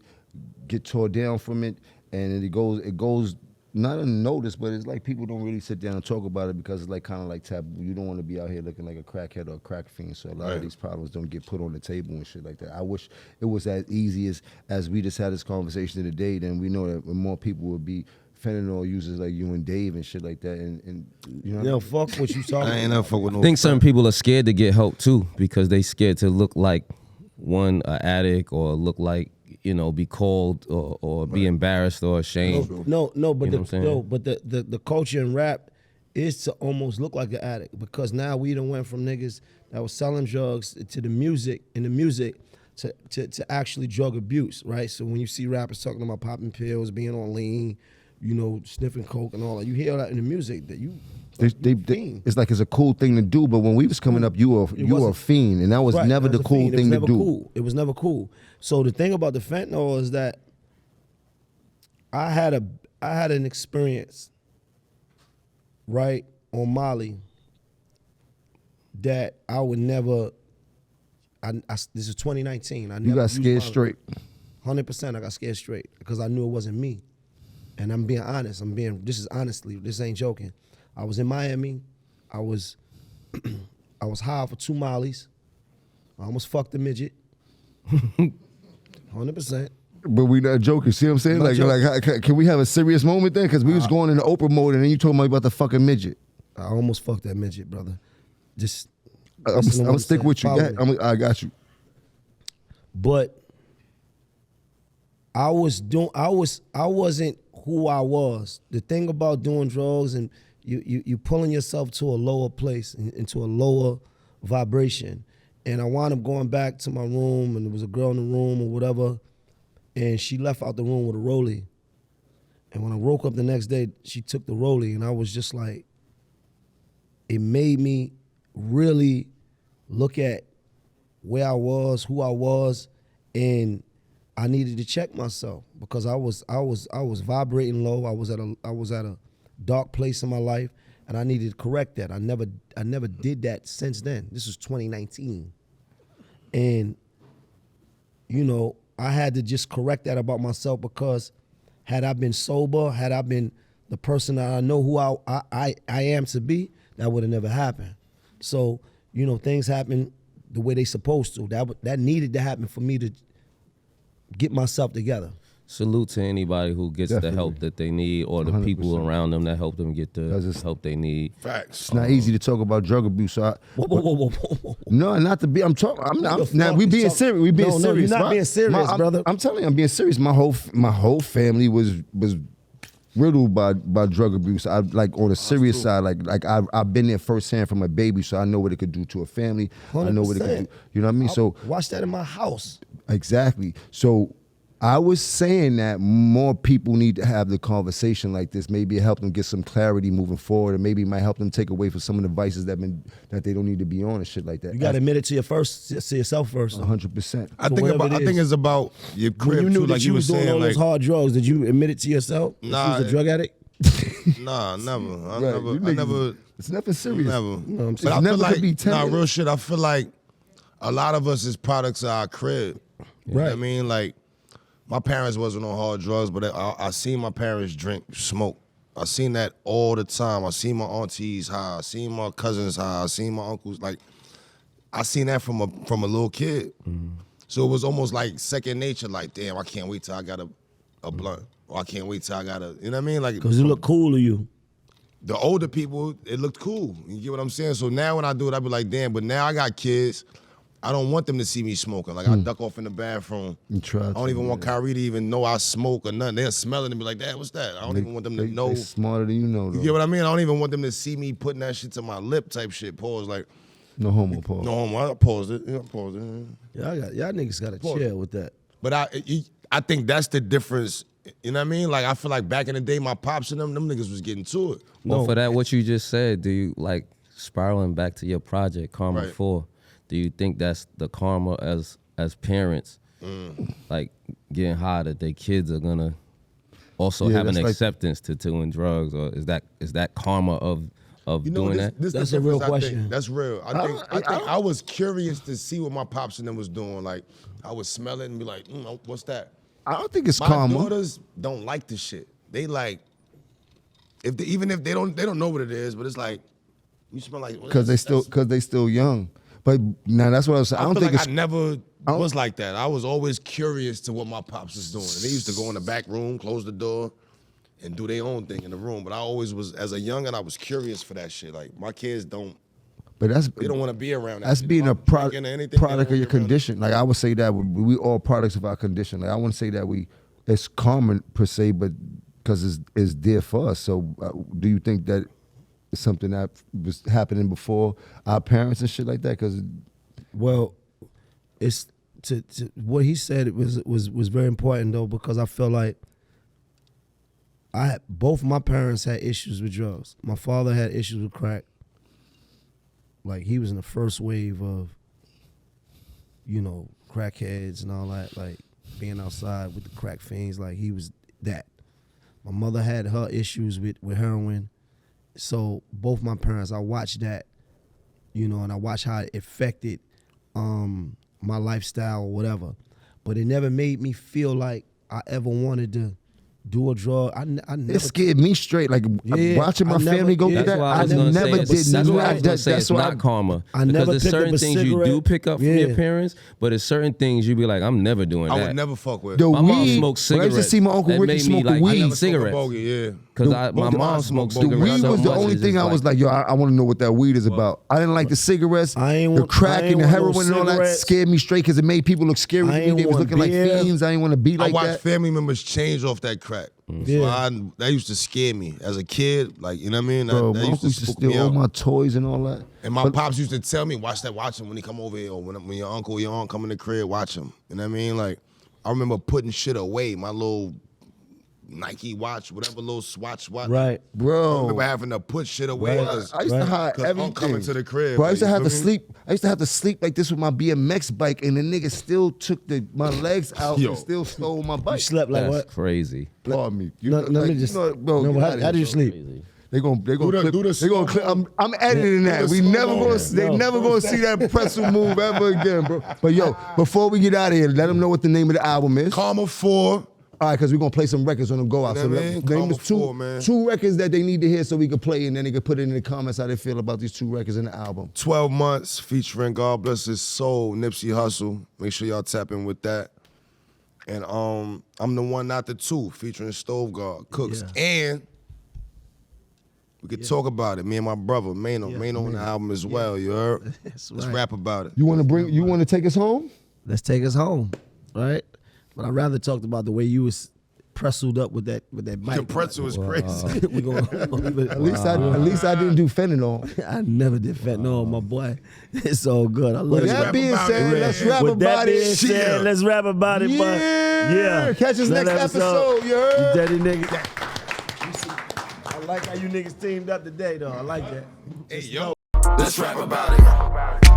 get tore down from it, and it goes not unnoticed, but it's like people don't really sit down and talk about it because it's like kind of like taboo. You don't want to be out here looking like a crackhead or a crack fiend. So a lot of these problems don't get put on the table and shit like that. I wish it was as easy as we just had this conversation today. Then we know that more people would be fentanyl users like you and Dave and shit like that. And you know, fuck what you talking I ain't about. never fuck with no. I think certain people are scared to get help too because they scared to look like an addict or look like, be called or be embarrassed or ashamed. No, but You know what I'm saying? the culture in rap is to almost look like an addict because now we done went from niggas that was selling drugs to the music to actually drug abuse, right? So when you see rappers talking about popping pills, being on lean, sniffing coke and all that, you hear that in the music that you. It's like it's a cool thing to do, but when we was coming up, you were a fiend, and that was never the cool thing to do. Cool. It was never cool. So the thing about the fentanyl is that I had an experience, right, on Molly that I would never. This is 2019. You got scared straight. 100%. I got scared straight because I knew it wasn't me, and I'm being honest. This ain't joking. I was in Miami. I was high for 2 mollies. I almost fucked a midget. 100%. But we not joking. See what I'm saying? Like, can we have a serious moment then? Because we was going into Oprah mode, and then you told me about the fucking midget. I almost fucked that midget, brother. Just I'm gonna stick with you. I got you. But I wasn't who I was. The thing about doing drugs and you pulling yourself to a lower place, into a lower vibration. And I wound up going back to my room, and there was a girl in the room or whatever, and she left out the room with a rollie. And when I woke up the next day, she took the rollie, and I was just like, it made me really look at where I was, who I was, and I needed to check myself because I was vibrating low. I was at a dark place in my life, and I needed to correct that. I never did that since then. This was 2019, and I had to just correct that about myself because had I been sober, had I been the person that I know who I am to be, that would have never happened. So things happen the way they supposed to. That needed to happen for me to get myself together. Salute to anybody who gets the help that they need or the 100%. people around them that help them get the help they need. Facts. It's not easy to talk about drug abuse. So Whoa. no, not to be. I'm talking. Now we being serious. We being No, serious. you're not being serious, brother. I'm telling you, I'm being serious. My whole family was riddled by drug abuse. I like on a serious side. Like I've been there firsthand from a baby, so I know what it could do to a family. 100%. I know what it could do. You know what I mean? So watch that in my house. exactly. So I was saying that more people need to have the conversation like this. Maybe it help them get some clarity moving forward, or maybe it might help them take away from some of the vices that they don't need to be on and shit like that. You got to admit it to yourself first. 100%. I think it's about your crib When you knew too, that like you you were was doing saying. all Like, those hard drugs, did you admit it to yourself? That Nah, you was a drug addict? nah, never. I Right, never. It's nothing serious. Never. No, I'm But I saying. feel Never like, could be nah, tempted. real shit. I feel like a lot of us is products of our crib. You know what I Right. mean? Like, my parents wasn't on hard drugs, but I seen my parents drink, smoke. I seen that all the time. I seen my aunties high. I seen my cousins high. I seen my uncles. Like, I seen that from a little kid. So it was almost like second nature. Like, damn, I can't wait till I got a blunt. Or I can't wait till I got you know what I mean? Like, Because it look cool to you. the older people, it looked cool. You get what I'm saying? So now when I do it, I be like, damn, but now I got kids. I don't want them to see me smoking. Like, I duck off in the bathroom. You try I don't even want Kyrie to even know I smoke or nothing. They'll smell it and be like, Dad, what's that? I don't even want them to know. They smarter than you know, though. You get what I mean? I don't even want them to see me putting that shit to my lip type shit. Pause. Like, No homo, Paul. no homo. I paused it. Yeah, I paused it. Y'all niggas got to chill with that. But I think that's the difference. You know what I mean? Like, I feel like back in the day, my pops and them niggas was getting to it. Well, for that, what you just said, do you like spiraling back to your project, Karma Right. 4? do you think that's the karma as parents, like getting high that their kids are gonna also have an acceptance to doing drugs, or is that karma of doing that? That's a real question. That's real. I think I was curious to see what my pops and them was doing. Like I would smell it and be like, what's that? I don't think it's My karma. daughters don't like this shit. They like, even if they don't know what it is, but it's like, you smell like, because they still young. But now that's what I was saying. I don't think like I never was like that. I was always curious to what my pops was doing. And they used to go in the back room, close the door, and do their own thing in the room. But I always was, as a youngin', I was curious for that shit. Like my kids don't. But they don't want to be around that. That's shit. being a product of your condition. condition. Like I would say that we all products of our condition. Like I wouldn't say that it's karma per se, but because it's there for us. So do you think that it's something that was happening before our parents and shit like that? Because well, it's to what he said. It was very important though, because I feel like both my parents had issues with drugs. My father had issues with crack. Like he was in the first wave of, crackheads and all that, like being outside with the crack fiends. Like he was that. My mother had her issues with heroin. So both my parents, I watched that, and I watched how it affected my lifestyle or whatever. But it never made me feel like I ever wanted to do a drug. I never. It scared me straight. Like watching my family go through that. I never did. That's why I was gonna say it's not karma. I never because there's certain things you do pick up from your parents, but there's certain things you be like, I'm never doing that. I would never fuck with. My mom smoked cigarettes. I used to see my Uncle Ricky smoking weed. Cigarettes. Because my mom smoked cigarettes. The weed was the only thing I was like, yo, I want to know what that weed is about. I didn't like the cigarettes, the crack and the heroin and all that scared me straight because it made people look scary to me. They was looking like fiends. I didn't want to be like that. I watched family members change off that crack. So that used to scare me as a kid. Like, you know what I mean? Bro, that my uncle used to steal all my toys and all that. And my pops used to tell me, watch him when he come over here, or when your uncle or your aunt come in the crib, watch him. You know what I mean? Like, I remember putting shit away, my little Nike watch, whatever little Swatch watch. Right. Bro. I remember having to put shit away. I used to hide everything. Coming to the crib. Bro, I used to have to sleep. I used to have to sleep like this with my BMX bike, and the nigga still took my legs out and still stole my bike. You slept like That's what? crazy. Pardon me. Let me just. Bro, how do you sleep? They gonna clip. I'm editing that. They never gonna see that pretzel move ever again, bro. But yo, before we get out of here, let them know what the name of the album is. Karma 4. All right, because we're going to play some records on the go out. You So know what I mean? name Karma us 4, two records that they need to hear so we can play, and then they can put it in the comments how they feel about these 2 records in the album. 12 Months featuring God Bless His Soul, Nipsey Hussle. Make sure y'all tap in with that. And I'm the One Not the Two featuring Stove Guard, Cooks. Yeah. And we could talk about it. Me and my brother, Maino. Maino on the album as well, you heard? That's Let's right. rap about it. You want to take us home? Let's take us home, right? But I'd rather talk about the way you was pretzeled up with that bike. The pretzel is crazy. We gonna At least I didn't do fentanyl. I never did fentanyl, my boy. It's all good. I love With it. that being said, let's rap With that about it. being said, let's rap about it, bud. Yeah. Catch us next episode, you heard? You dirty nigga. I like how you niggas teamed up today, though. I like that. Hey, yo. Let's rap about it.